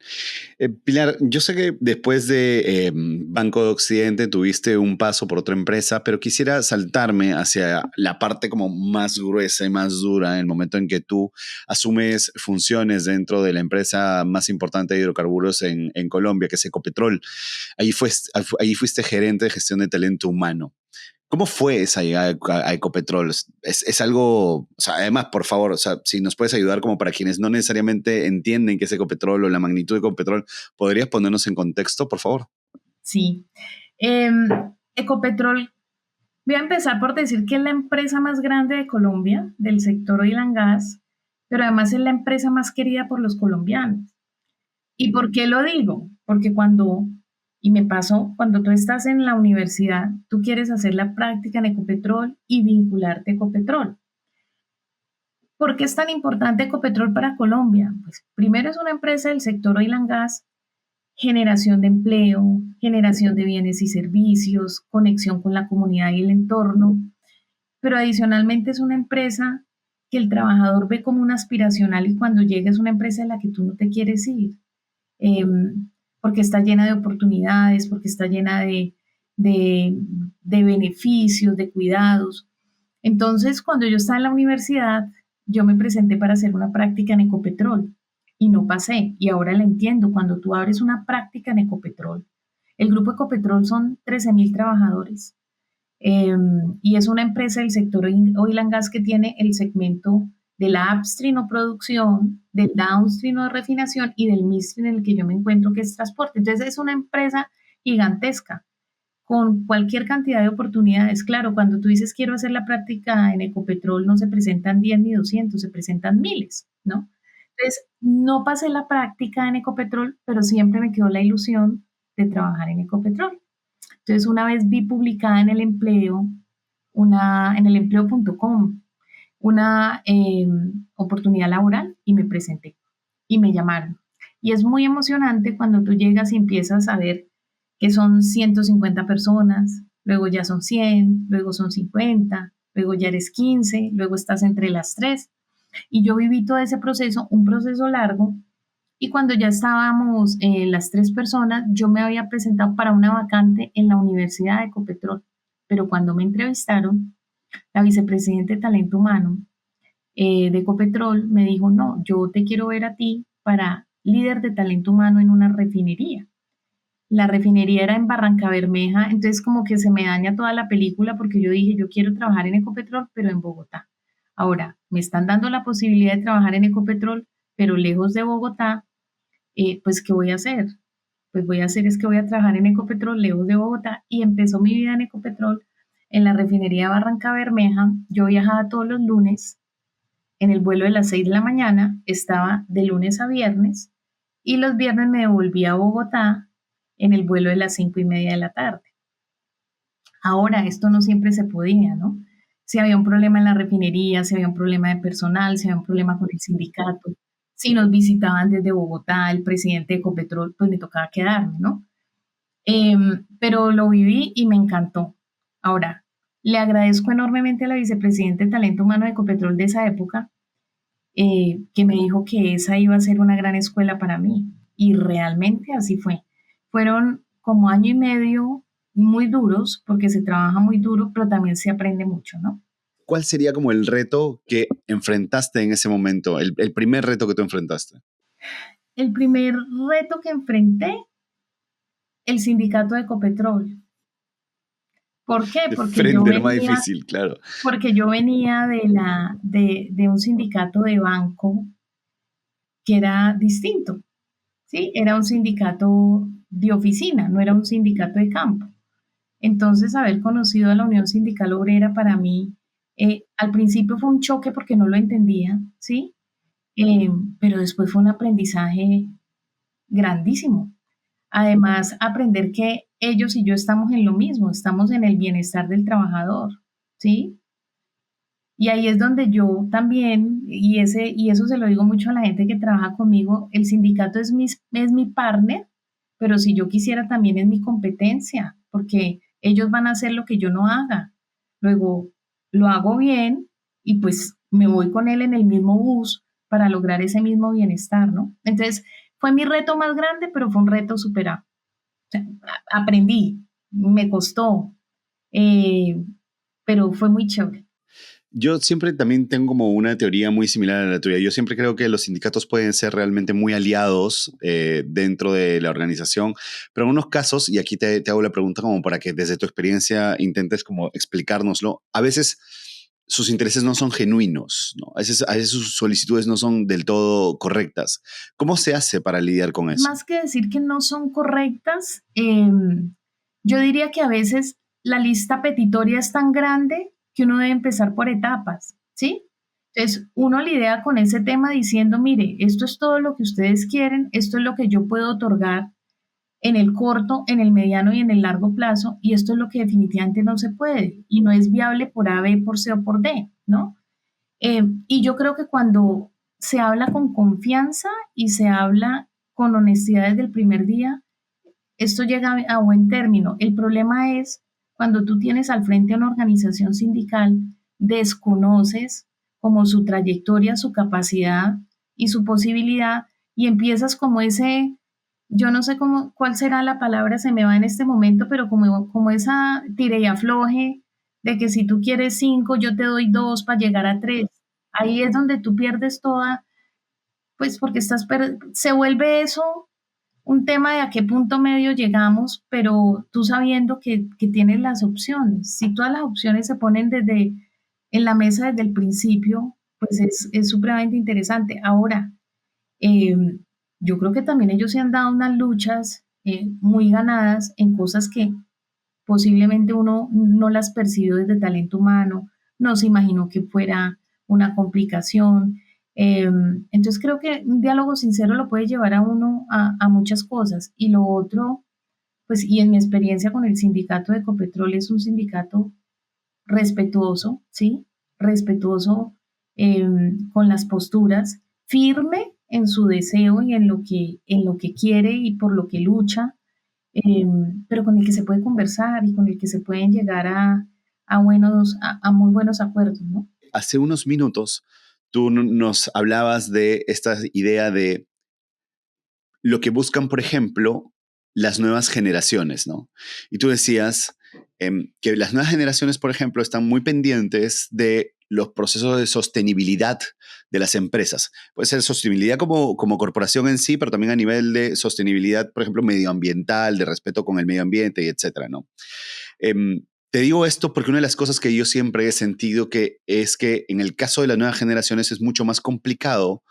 Pilar, yo sé que después de Banco de Occidente tuviste un paso por otra empresa, pero quisiera saltarme hacia la parte como más gruesa y más dura en el momento en que tú asumes funciones dentro de la empresa más importante de hidrocarburos en Colombia, que es Ecopetrol. Ahí fuiste gerente de gestión de talento humano. ¿Cómo fue esa llegada a Ecopetrol? Es algo, o sea, además, por favor, o sea, si nos puedes ayudar como para quienes no necesariamente entienden qué es Ecopetrol o la magnitud de Ecopetrol, ¿podrías ponernos en contexto, por favor? Sí. Em, Ecopetrol, voy a empezar por decir que es la empresa más grande de Colombia, del sector oil and gas, pero además es la empresa más querida por los colombianos. ¿Y por qué lo digo? Porque y me pasó, cuando tú estás en la universidad, tú quieres hacer la práctica en Ecopetrol y vincularte a Ecopetrol. ¿Por qué es tan importante Ecopetrol para Colombia? Pues primero es una empresa del sector oil and gas, generación de empleo, generación de bienes y servicios, conexión con la comunidad y el entorno, pero adicionalmente es una empresa que el trabajador ve como una aspiracional y cuando llega es una empresa en la que tú no te quieres ir, eh, porque está llena de oportunidades, porque está llena de, de beneficios, de cuidados. Entonces, cuando yo estaba en la universidad, yo me presenté para hacer una práctica en Ecopetrol y no pasé. Y ahora la entiendo, cuando tú abres una práctica en Ecopetrol, el grupo Ecopetrol son 13.000 trabajadores eh, y es una empresa del sector oil and gas que tiene el segmento de la upstream o producción, del downstream o refinación y del midstream en el que yo me encuentro, que es transporte. Entonces es una empresa gigantesca con cualquier cantidad de oportunidades. Claro, cuando tú dices quiero hacer la práctica en Ecopetrol, no se presentan 10 ni 200, se presentan miles, ¿no? Entonces, no pasé la práctica en Ecopetrol, pero siempre me quedó la ilusión de trabajar en Ecopetrol. Entonces, una vez vi publicada en el empleo, en el empleo.com, una oportunidad laboral y me presenté y me llamaron. Y es muy emocionante cuando tú llegas y empiezas a ver que son 150 personas, luego ya son 100, luego son 50, luego ya eres 15, luego estás entre las tres. Y yo viví todo ese proceso, un proceso largo, y cuando ya estábamos las tres personas, yo me había presentado para una vacante en la Universidad de Ecopetrol, pero cuando me entrevistaron, la vicepresidenta de Talento Humano de Ecopetrol me dijo, no, yo te quiero ver a ti para líder de talento humano en una refinería. La refinería era en Barranca Bermeja, entonces como que se me daña toda la película porque yo dije, yo quiero trabajar en Ecopetrol, pero en Bogotá. Ahora, me están dando la posibilidad de trabajar en Ecopetrol, pero lejos de Bogotá, pues ¿qué voy a hacer? Pues voy a hacer es que voy a trabajar en Ecopetrol, lejos de Bogotá, y empezó mi vida en Ecopetrol, en la refinería de Barranca Bermeja. Yo viajaba todos los lunes en el vuelo de las 6 de la mañana, estaba de lunes a viernes, y los viernes me devolvía a Bogotá en el vuelo de las 5:30 de la tarde. Ahora, esto no siempre se podía, ¿no? Si había un problema en la refinería, si había un problema de personal, si había un problema con el sindicato, si nos visitaban desde Bogotá el presidente de Ecopetrol, pues me tocaba quedarme, ¿no? Pero lo viví y me encantó. Ahora, le agradezco enormemente a la vicepresidenta de Talento Humano de Ecopetrol de esa época, que me dijo que esa iba a ser una gran escuela para mí. Y realmente así fue. Fueron como año y medio muy duros, porque se trabaja muy duro, pero también se aprende mucho, ¿no? ¿Cuál sería como el reto que enfrentaste en ese momento, el primer reto que tú enfrentaste? El primer reto que enfrenté, el sindicato de Ecopetrol. ¿Por qué? De frente, lo más difícil, claro. Porque yo venía de un sindicato de banco que era distinto, ¿sí? Era un sindicato de oficina, no era un sindicato de campo. Entonces, haber conocido a la Unión Sindical Obrera para mí, al principio fue un choque porque no lo entendía, ¿sí? Eh, pero después fue un aprendizaje grandísimo. Además, aprender que ellos y yo estamos en lo mismo, estamos en el bienestar del trabajador, ¿sí? Y ahí es donde yo también, y eso se lo digo mucho a la gente que trabaja conmigo, el sindicato es mi partner, pero si yo quisiera también es mi competencia, porque ellos van a hacer lo que yo no haga. Luego lo hago bien y pues me voy con él en el mismo bus para lograr ese mismo bienestar, ¿no? Entonces, fue mi reto más grande, pero fue un reto superado. O sea, aprendí, me costó, eh, pero fue muy chévere. Yo siempre también tengo como una teoría muy similar a la tuya. Yo siempre creo que los sindicatos pueden ser realmente muy aliados dentro de la organización, pero en unos casos, y aquí te hago la pregunta como para que desde tu experiencia intentes como explicárnoslo, a veces sus intereses no son genuinos, ¿no? A veces sus solicitudes no son del todo correctas. ¿Cómo se hace para lidiar con eso? Más que decir que no son correctas, yo diría que a veces la lista petitoria es tan grande que uno debe empezar por etapas, ¿sí? Entonces, uno lidia con ese tema diciendo, mire, esto es todo lo que ustedes quieren, esto es lo que yo puedo otorgar en el corto, en el mediano y en el largo plazo, y esto es lo que definitivamente no se puede y no es viable por A, B, por C o por D, ¿no? Y yo creo que cuando se habla con confianza y se habla con honestidad desde el primer día, esto llega a buen término. El problema es cuando tú tienes al frente a una organización sindical, desconoces como su trayectoria, su capacidad y su posibilidad y empiezas como ese, yo no sé cómo, cuál será la palabra, se me va en este momento, pero como esa tire y afloje de que si tú quieres cinco, yo te doy dos para llegar a tres. Ahí es donde tú pierdes toda, pues porque se vuelve eso un tema de a qué punto medio llegamos, pero tú sabiendo que tienes las opciones. Si todas las opciones se ponen desde en la mesa desde el principio, pues es supremamente interesante. Ahora, eh, yo creo que también ellos se han dado unas luchas muy ganadas en cosas que posiblemente uno no las percibió desde talento humano, no se imaginó que fuera una complicación. Entonces creo que un diálogo sincero lo puede llevar a uno a muchas cosas. Y lo otro, pues, y en mi experiencia con el sindicato de Ecopetrol es un sindicato respetuoso, ¿sí? Respetuoso con las posturas, firme en su deseo y en lo que quiere y por lo que lucha, eh, pero con el que se puede conversar y con el que se pueden llegar a muy buenos acuerdos, ¿no? Hace unos minutos tú nos hablabas de esta idea de lo que buscan, por ejemplo, las nuevas generaciones, ¿no? Y tú decías que las nuevas generaciones, por ejemplo, están muy pendientes de los procesos de sostenibilidad de las empresas. Puede ser sostenibilidad como corporación en sí, pero también a nivel de sostenibilidad, por ejemplo, medioambiental, de respeto con el medio ambiente y etcétera, ¿no? Te digo esto porque una de las cosas que yo siempre he sentido que es que en el caso de las nuevas generaciones es mucho más complicado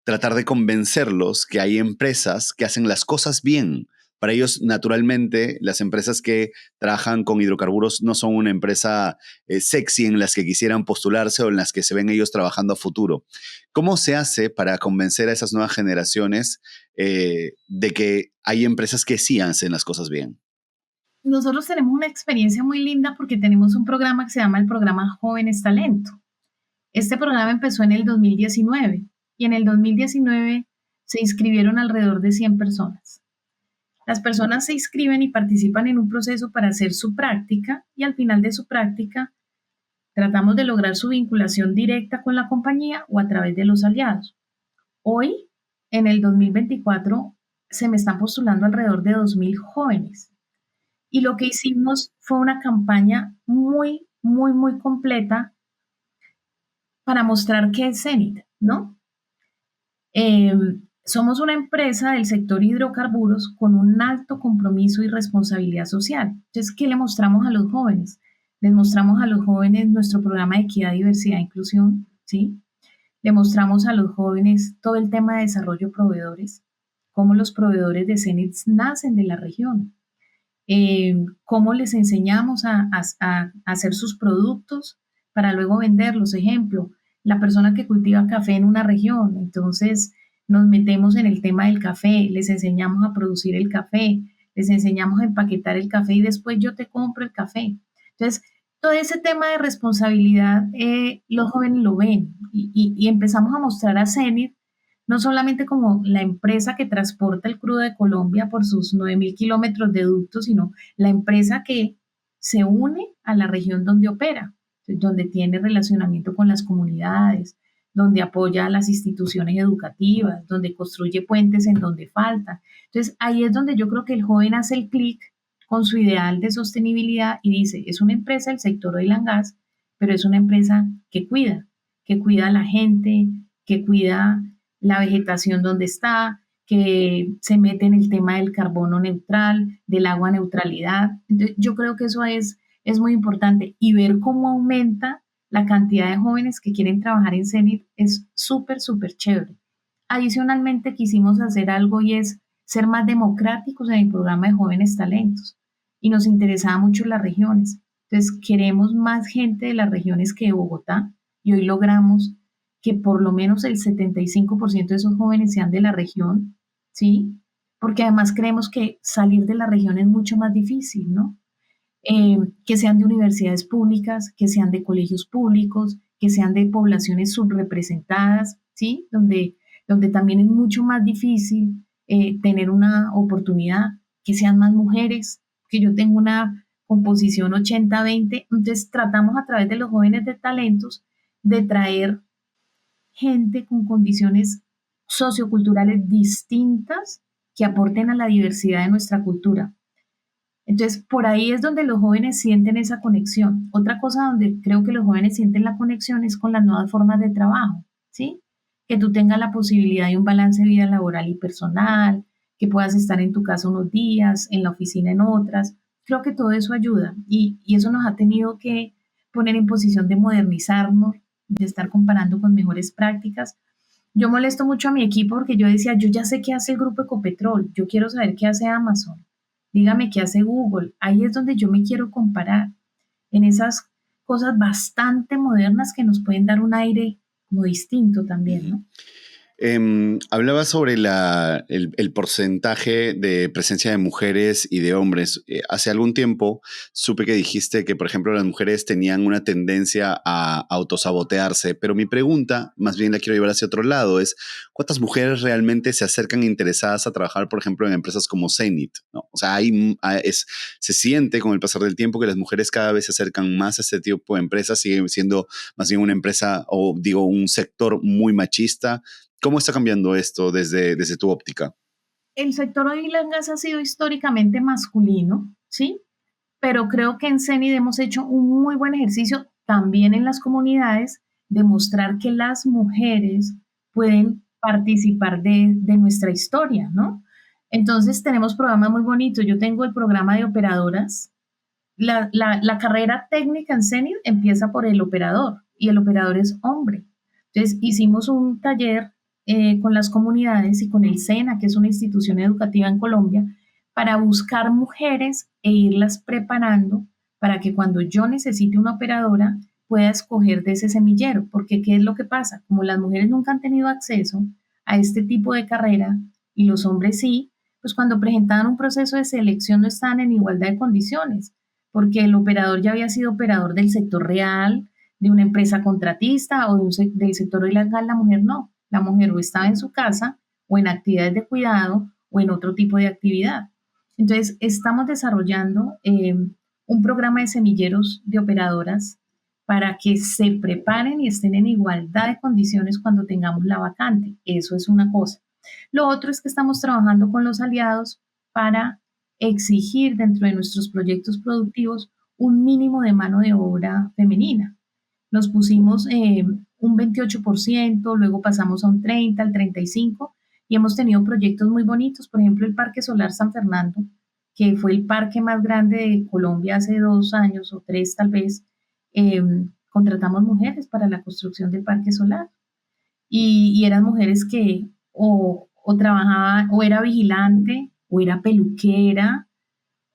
tratar de convencerlos que hay empresas que hacen las cosas bien. Para ellos, naturalmente, las empresas que trabajan con hidrocarburos no son una empresa sexy en las que quisieran postularse o en las que se ven ellos trabajando a futuro. ¿Cómo se hace para convencer a esas nuevas generaciones de que hay empresas que sí hacen las cosas bien? Nosotros tenemos una experiencia muy linda porque tenemos un programa que se llama el programa Jóvenes Talento. Este programa empezó en el 2019 y en el 2019 se inscribieron alrededor de 100 personas. Las personas se inscriben y participan en un proceso para hacer su práctica y al final de su práctica tratamos de lograr su vinculación directa con la compañía o a través de los aliados. Hoy, en el 2024, se me están postulando alrededor de 2.000 jóvenes. Y lo que hicimos fue una campaña muy, muy, muy completa para mostrar qué es Zenit, ¿no? Eh, Somos una empresa del sector hidrocarburos con un alto compromiso y responsabilidad social. Entonces, ¿qué le mostramos a los jóvenes? Les mostramos a los jóvenes nuestro programa de equidad, diversidad e inclusión, ¿sí? Le mostramos a los jóvenes todo el tema de desarrollo de proveedores, cómo los proveedores de Zenit nacen de la región, cómo les enseñamos a hacer sus productos para luego venderlos. Ejemplo, la persona que cultiva café en una región, entonces nos metemos en el tema del café, les enseñamos a producir el café, les enseñamos a empaquetar el café y después yo te compro el café. Entonces, todo ese tema de responsabilidad, los jóvenes lo ven y empezamos a mostrar a Zenit no solamente como la empresa que transporta el crudo de Colombia por sus 9.000 kilómetros de ductos, sino la empresa que se une a la región donde opera, donde tiene relacionamiento con las comunidades, donde apoya a las instituciones educativas, donde construye puentes en donde falta. Entonces, ahí es donde yo creo que el joven hace el clic con su ideal de sostenibilidad y dice, es una empresa del sector oil and gas, pero es una empresa que cuida a la gente, que cuida la vegetación donde está, que se mete en el tema del carbono neutral, del agua neutralidad. Entonces, yo creo que eso es muy importante y ver cómo aumenta la cantidad de jóvenes que quieren trabajar en CENIT es súper, súper chévere. Adicionalmente, quisimos hacer algo y es ser más democráticos en el programa de jóvenes talentos y nos interesaba mucho las regiones. Entonces, queremos más gente de las regiones que de Bogotá y hoy logramos que por lo menos el 75% de esos jóvenes sean de la región, ¿sí? Porque además creemos que salir de la región es mucho más difícil, ¿no? Que sean de universidades públicas, que sean de colegios públicos, que sean de poblaciones subrepresentadas, ¿sí? Donde también es mucho más difícil tener una oportunidad, que sean más mujeres, que yo tengo una composición 80-20, entonces tratamos a través de los jóvenes de talentos de traer gente con condiciones socioculturales distintas que aporten a la diversidad de nuestra cultura. Entonces, por ahí es donde los jóvenes sienten esa conexión. Otra cosa donde creo que los jóvenes sienten la conexión es con las nuevas formas de trabajo, ¿sí? Que tú tengas la posibilidad de un balance de vida laboral y personal, que puedas estar en tu casa unos días, en la oficina en otras. Creo que todo eso ayuda y eso nos ha tenido que poner en posición de modernizarnos, de estar comparando con mejores prácticas. Yo molesto mucho a mi equipo porque yo decía, yo ya sé qué hace el grupo Ecopetrol, yo quiero saber qué hace Amazon, dígame qué hace Google. Ahí es donde yo me quiero comparar, en esas cosas bastante modernas que nos pueden dar un aire como distinto también, ¿no? Hablaba sobre el porcentaje de presencia de mujeres y de hombres. Hace algún tiempo supe que dijiste que, por ejemplo, las mujeres tenían una tendencia a autosabotearse, pero mi pregunta, más bien la quiero llevar hacia otro lado, es ¿cuántas mujeres realmente se acercan interesadas a trabajar, por ejemplo, en empresas como Zenit, ¿no? O sea, se siente con el pasar del tiempo que las mujeres cada vez se acercan más a este tipo de empresas, sigue siendo más bien una empresa o digo un sector muy machista. ¿Cómo está cambiando esto desde tu óptica? El sector oil and gas ha sido históricamente masculino, ¿sí? Pero creo que en CENID hemos hecho un muy buen ejercicio también en las comunidades de mostrar que las mujeres pueden participar de nuestra historia, ¿no? Entonces tenemos programas muy bonitos. Yo tengo el programa de operadoras. La carrera técnica en CENID empieza por el operador y el operador es hombre. Entonces hicimos un taller con las comunidades y con el SENA, que es una institución educativa en Colombia, para buscar mujeres e irlas preparando para que cuando yo necesite una operadora pueda escoger de ese semillero, porque ¿qué es lo que pasa? Como las mujeres nunca han tenido acceso a este tipo de carrera y los hombres sí, pues cuando presentaban un proceso de selección no estaban en igualdad de condiciones, porque el operador ya había sido operador del sector real, de una empresa contratista o del sector oil and gas, la mujer no. La mujer o estaba en su casa o en actividades de cuidado o en otro tipo de actividad. Entonces, estamos desarrollando un programa de semilleros de operadoras para que se preparen y estén en igualdad de condiciones cuando tengamos la vacante. Eso es una cosa. Lo otro es que estamos trabajando con los aliados para exigir dentro de nuestros proyectos productivos un mínimo de mano de obra femenina. Nos pusimos un 28%, luego pasamos a un 30, al 35%, y hemos tenido proyectos muy bonitos, por ejemplo, el Parque Solar San Fernando, que fue el parque más grande de Colombia hace 2 años o 3 tal vez. eh, Contratamos mujeres para la construcción del parque solar y eran mujeres que o trabajaba o era vigilante o era peluquera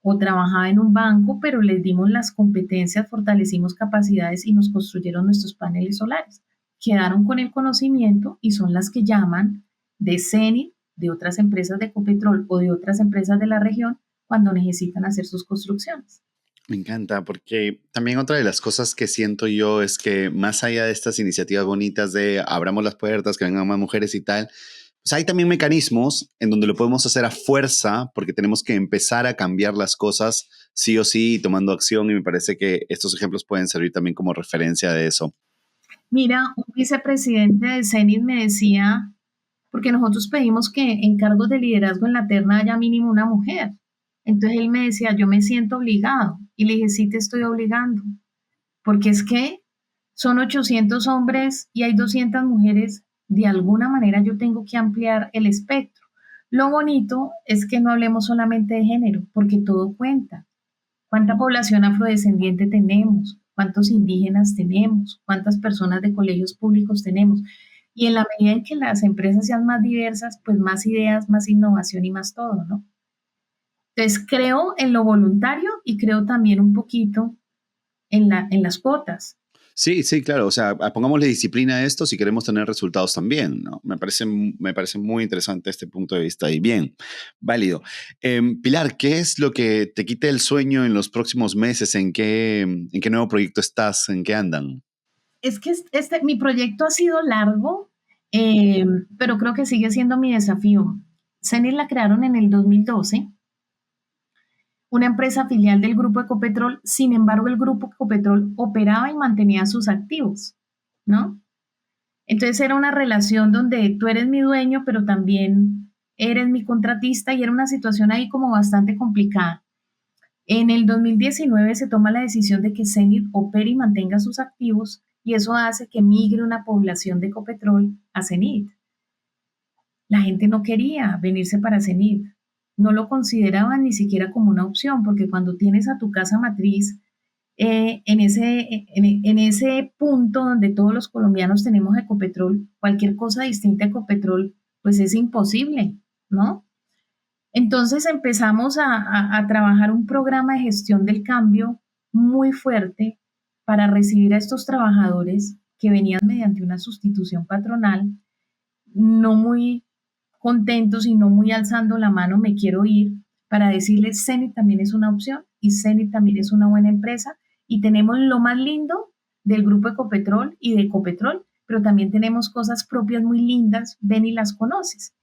o trabajaba en un banco, pero les dimos las competencias, fortalecimos capacidades y nos construyeron nuestros paneles solares. Quedaron con el conocimiento y son las que llaman de CENI, de otras empresas de Ecopetrol o de otras empresas de la región cuando necesitan hacer sus construcciones. Me encanta porque también otra de las cosas que siento yo es que más allá de estas iniciativas bonitas de abramos las puertas, que vengan más mujeres y tal, sea, hay también mecanismos en donde lo podemos hacer a fuerza porque tenemos que empezar a cambiar las cosas sí o sí tomando acción y me parece que estos ejemplos pueden servir también como referencia de eso. Mira, un vicepresidente de CENIT me decía, porque nosotros pedimos que en cargos de liderazgo en la terna haya mínimo una mujer. Entonces él me decía, yo me siento obligado. Y le dije, sí te estoy obligando, porque es que son 800 hombres y hay 200 mujeres. De alguna manera yo tengo que ampliar el espectro. Lo bonito es que no hablemos solamente de género, porque todo cuenta. ¿Cuánta población afrodescendiente tenemos? ¿Cuántos indígenas tenemos? ¿Cuántas personas de colegios públicos tenemos? Y en la medida en que las empresas sean más diversas, pues más ideas, más innovación y más todo, ¿no? Entonces creo en lo voluntario y creo también un poquito en las cuotas. Sí, sí, claro. O sea, pongámosle disciplina a esto si queremos tener resultados también, ¿no? Me parece muy interesante este punto de vista y bien, válido. Pilar, ¿qué es lo que te quita el sueño en los próximos meses? En qué nuevo proyecto estás? ¿En qué andan? Es que mi proyecto ha sido largo, eh, pero creo que sigue siendo mi desafío. CENIL la crearon en el 2012, una empresa filial del Grupo Ecopetrol. Sin embargo, el Grupo Ecopetrol operaba y mantenía sus activos, ¿no? Entonces era una relación donde tú eres mi dueño, pero también eres mi contratista y era una situación ahí como bastante complicada. En el 2019 se toma la decisión de que CENIT opere y mantenga sus activos y eso hace que migre una población de Ecopetrol a CENIT. La gente no quería venirse para CENIT, no lo consideraban ni siquiera como una opción, porque cuando tienes a tu casa matriz en ese punto donde todos los colombianos tenemos Ecopetrol, cualquier cosa distinta a Ecopetrol, pues es imposible, ¿no? Entonces empezamos a trabajar un programa de gestión del cambio muy fuerte para recibir a estos trabajadores que venían mediante una sustitución patronal, no muy contentos y no muy alzando la mano, me quiero ir, para decirles, CENIT también es una opción y CENIT también es una buena empresa y tenemos lo más lindo del grupo Ecopetrol y de Ecopetrol, pero también tenemos cosas propias muy lindas, ven y las conoces.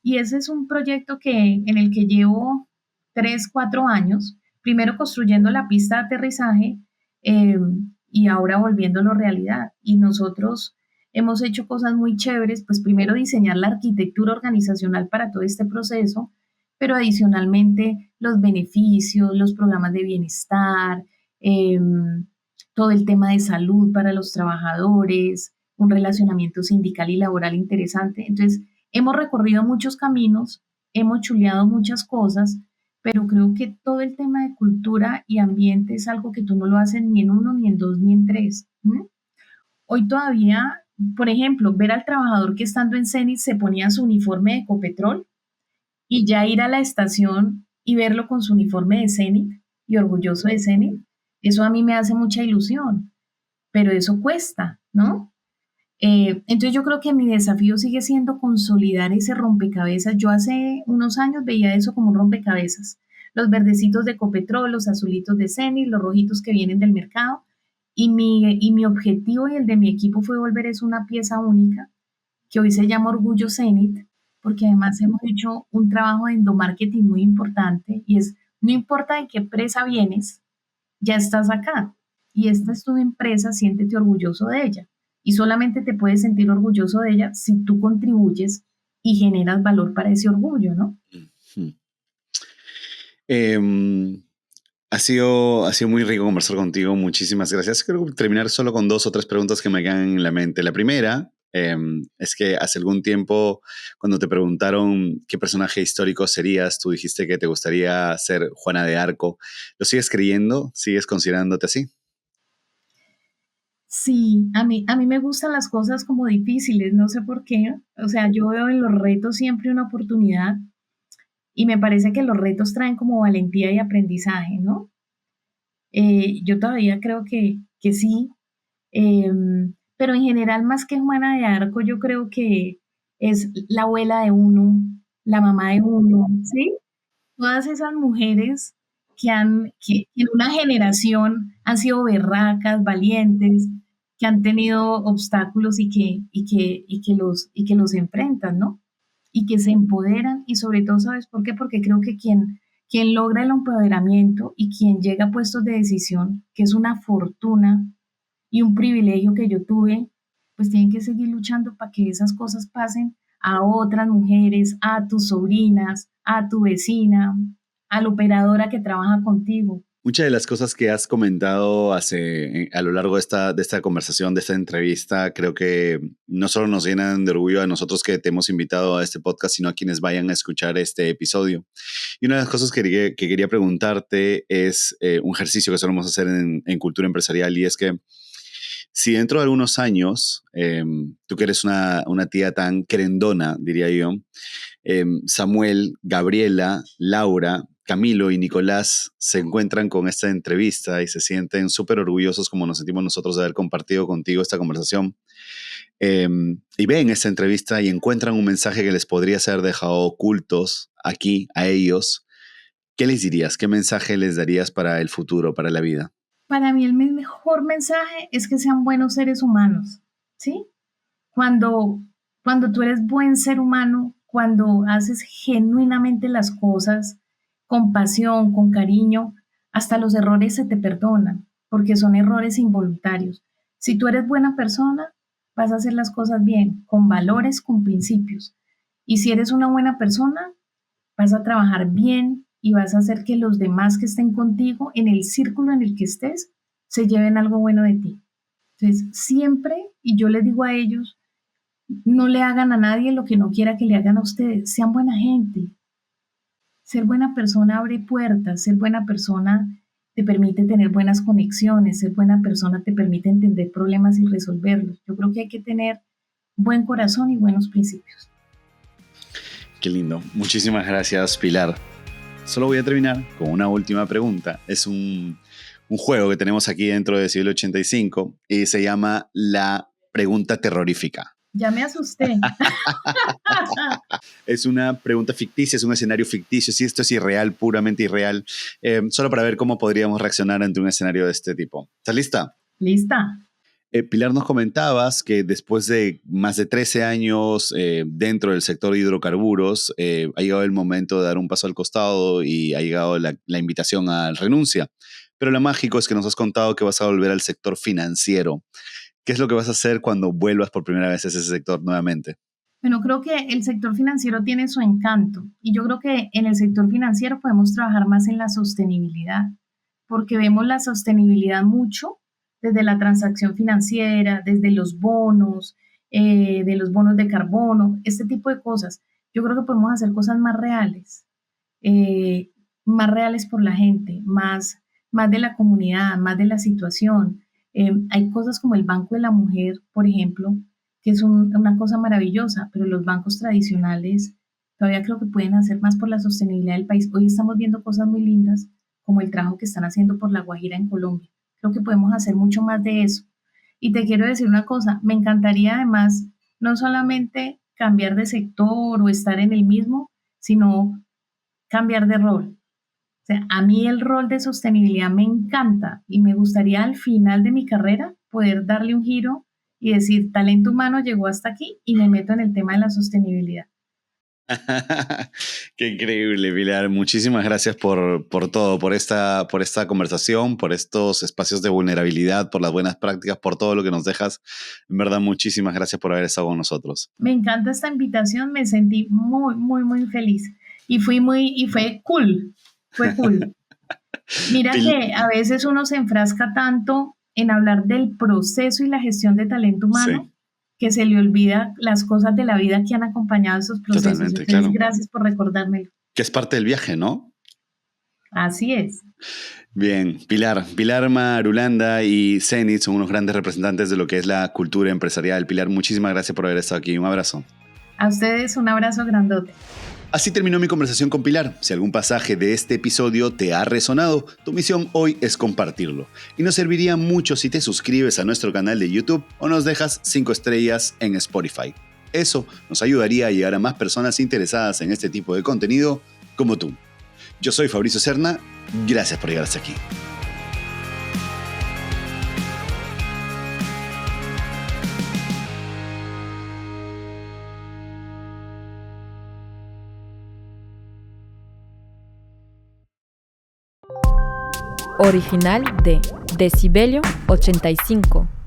Y ese es un proyecto en el que llevo 3, 4 años, primero construyendo la pista de aterrizaje eh, y ahora volviéndolo realidad. Y nosotros hemos hecho cosas muy chéveres, pues primero diseñar la arquitectura organizacional para todo este proceso, pero adicionalmente los beneficios, los programas de bienestar, eh, todo el tema de salud para los trabajadores, un relacionamiento sindical y laboral interesante. Entonces, hemos recorrido muchos caminos, hemos chuleado muchas cosas, pero creo que todo el tema de cultura y ambiente es algo que tú no lo haces ni en uno, ni en dos, ni en tres. ¿Mm? Hoy todavía, por ejemplo, ver al trabajador que estando en CENIT se ponía su uniforme de Ecopetrol y ya ir a la estación y verlo con su uniforme de CENIT y orgulloso de CENIT, eso a mí me hace mucha ilusión, pero eso cuesta, ¿no? Entonces yo creo que mi desafío sigue siendo consolidar ese rompecabezas. Yo hace unos años veía eso como un rompecabezas. Los verdecitos de Ecopetrol, los azulitos de CENIT, los rojitos que vienen del mercado. Y mi objetivo y el de mi equipo fue volver eso una pieza única, que hoy se llama Orgullo CENIT, porque además hemos hecho un trabajo de endomarketing muy importante y es, no importa de qué empresa vienes, ya estás acá y esta es tu empresa, siéntete orgulloso de ella. Y solamente te puedes sentir orgulloso de ella si tú contribuyes y generas valor para ese orgullo, ¿no? Ujú. Em, ha sido muy rico conversar contigo. Muchísimas gracias. Quiero terminar solo con dos o tres preguntas que me quedan en la mente. La primera es que hace algún tiempo, cuando te preguntaron qué personaje histórico serías, tú dijiste que te gustaría ser Juana de Arco. ¿Lo sigues creyendo? ¿Sigues considerándote así? Sí, a mí me gustan las cosas como difíciles, no sé por qué. O sea, yo veo en los retos siempre una oportunidad y me parece que los retos traen como valentía y aprendizaje, ¿no? Yo todavía creo que sí, pero en general más que Juana de Arco, yo creo que es la abuela de uno, la mamá de uno, ¿sí? Todas esas mujeres que en una generación han sido berracas, valientes, que han tenido obstáculos y que los enfrentan, ¿no? y que se empoderan y sobre todo, ¿sabes por qué? Porque creo que quien logra el empoderamiento y quien llega a puestos de decisión, que es una fortuna y un privilegio que yo tuve, pues tienen que seguir luchando para que esas cosas pasen a otras mujeres, a tus sobrinas, a tu vecina, a la operadora que trabaja contigo. Muchas de las cosas que has comentado a lo largo de esta conversación, de esta entrevista, creo que no solo nos llenan de orgullo a nosotros que te hemos invitado a este podcast, sino a quienes vayan a escuchar este episodio. Y una de las cosas que quería preguntarte es un ejercicio que solemos hacer en Cultura Empresarial, y es que si dentro de algunos años, tú que eres una tía tan querendona, diría yo, Samuel, Gabriela, Laura, Camilo y Nicolás se encuentran con esta entrevista y se sienten súper orgullosos como nos sentimos nosotros de haber compartido contigo esta conversación, y ven esta entrevista y encuentran un mensaje que les podría ser dejado ocultos aquí a ellos, ¿qué les dirías? ¿Qué mensaje les darías para el futuro, para la vida? Para mí el mejor mensaje es que sean buenos seres humanos, ¿sí? Cuando, cuando tú eres buen ser humano, cuando haces genuinamente las cosas con pasión, con cariño, hasta los errores se te perdonan, porque son errores involuntarios. Si tú eres buena persona, vas a hacer las cosas bien, con valores, con principios. Y si eres una buena persona, vas a trabajar bien y vas a hacer que los demás que estén contigo en el círculo en el que estés se lleven algo bueno de ti. Entonces, siempre, y yo les digo a ellos, no le hagan a nadie lo que no quiera que le hagan a ustedes. Sean buena gente. Ser buena persona abre puertas. Ser buena persona te permite tener buenas conexiones. Ser buena persona te permite entender problemas y resolverlos. Yo creo que hay que tener buen corazón y buenos principios. Qué lindo. Muchísimas gracias, Pilar. Solo voy a terminar con una última pregunta. Es un juego que tenemos aquí dentro de Civil 85 y se llama la pregunta terrorífica. Ya me asusté. Es una pregunta ficticia, es un escenario ficticio. Si esto es irreal, puramente irreal, solo para ver cómo podríamos reaccionar ante un escenario de este tipo. ¿Estás lista? Lista. Pilar, nos comentabas que después de más de 13 años dentro del sector de hidrocarburos, ha llegado el momento de dar un paso al costado y ha llegado la invitación a renuncia. Pero lo mágico es que nos has contado que vas a volver al sector financiero. ¿Qué es lo que vas a hacer cuando vuelvas por primera vez a ese sector nuevamente? Bueno, creo que el sector financiero tiene su encanto y yo creo que en el sector financiero podemos trabajar más en la sostenibilidad, porque vemos la sostenibilidad mucho desde la transacción financiera, desde de los bonos de carbono, este tipo de cosas. Yo creo que podemos hacer cosas eh, más reales por la gente, más de la comunidad, más de la situación. Hay cosas como el Banco de la Mujer, por ejemplo, que es una cosa maravillosa, pero los bancos tradicionales todavía creo que pueden hacer más por la sostenibilidad del país. Hoy estamos viendo cosas muy lindas, como el trabajo que están haciendo por La Guajira en Colombia. Creo que podemos hacer mucho más de eso. Y te quiero decir una cosa, me encantaría además no solamente cambiar de sector o estar en el mismo, sino cambiar de rol. O sea, a mí el rol de sostenibilidad me encanta y me gustaría al final de mi carrera poder darle un giro y decir, talento humano llegó hasta aquí y me meto en el tema de la sostenibilidad. Qué increíble, Pilar. Muchísimas gracias por todo, por esta conversación, por estos espacios de vulnerabilidad, por las buenas prácticas, por todo lo que nos dejas. En verdad, muchísimas gracias por haber estado con nosotros. Me encanta esta invitación, me sentí muy, muy, muy feliz y fue cool. Fue cool. Mira que a veces uno se enfrasca tanto en hablar del proceso y la gestión de talento humano, sí, que se le olvida las cosas de la vida que han acompañado esos procesos. Totalmente, entonces, claro. Gracias por recordármelo. Que es parte del viaje, ¿no? Así es. Bien, Pilar Marulanda y Zenit son unos grandes representantes de lo que es la cultura empresarial. Pilar, muchísimas gracias por haber estado aquí. Un abrazo. A ustedes un abrazo grandote. Así terminó mi conversación con Pilar. Si algún pasaje de este episodio te ha resonado, tu misión hoy es compartirlo. Y nos serviría mucho si te suscribes a nuestro canal de YouTube o nos dejas 5 estrellas en Spotify. Eso nos ayudaría a llegar a más personas interesadas en este tipo de contenido como tú. Yo soy Fabricio Serna. Gracias por llegar hasta aquí. original de Decibelio 85.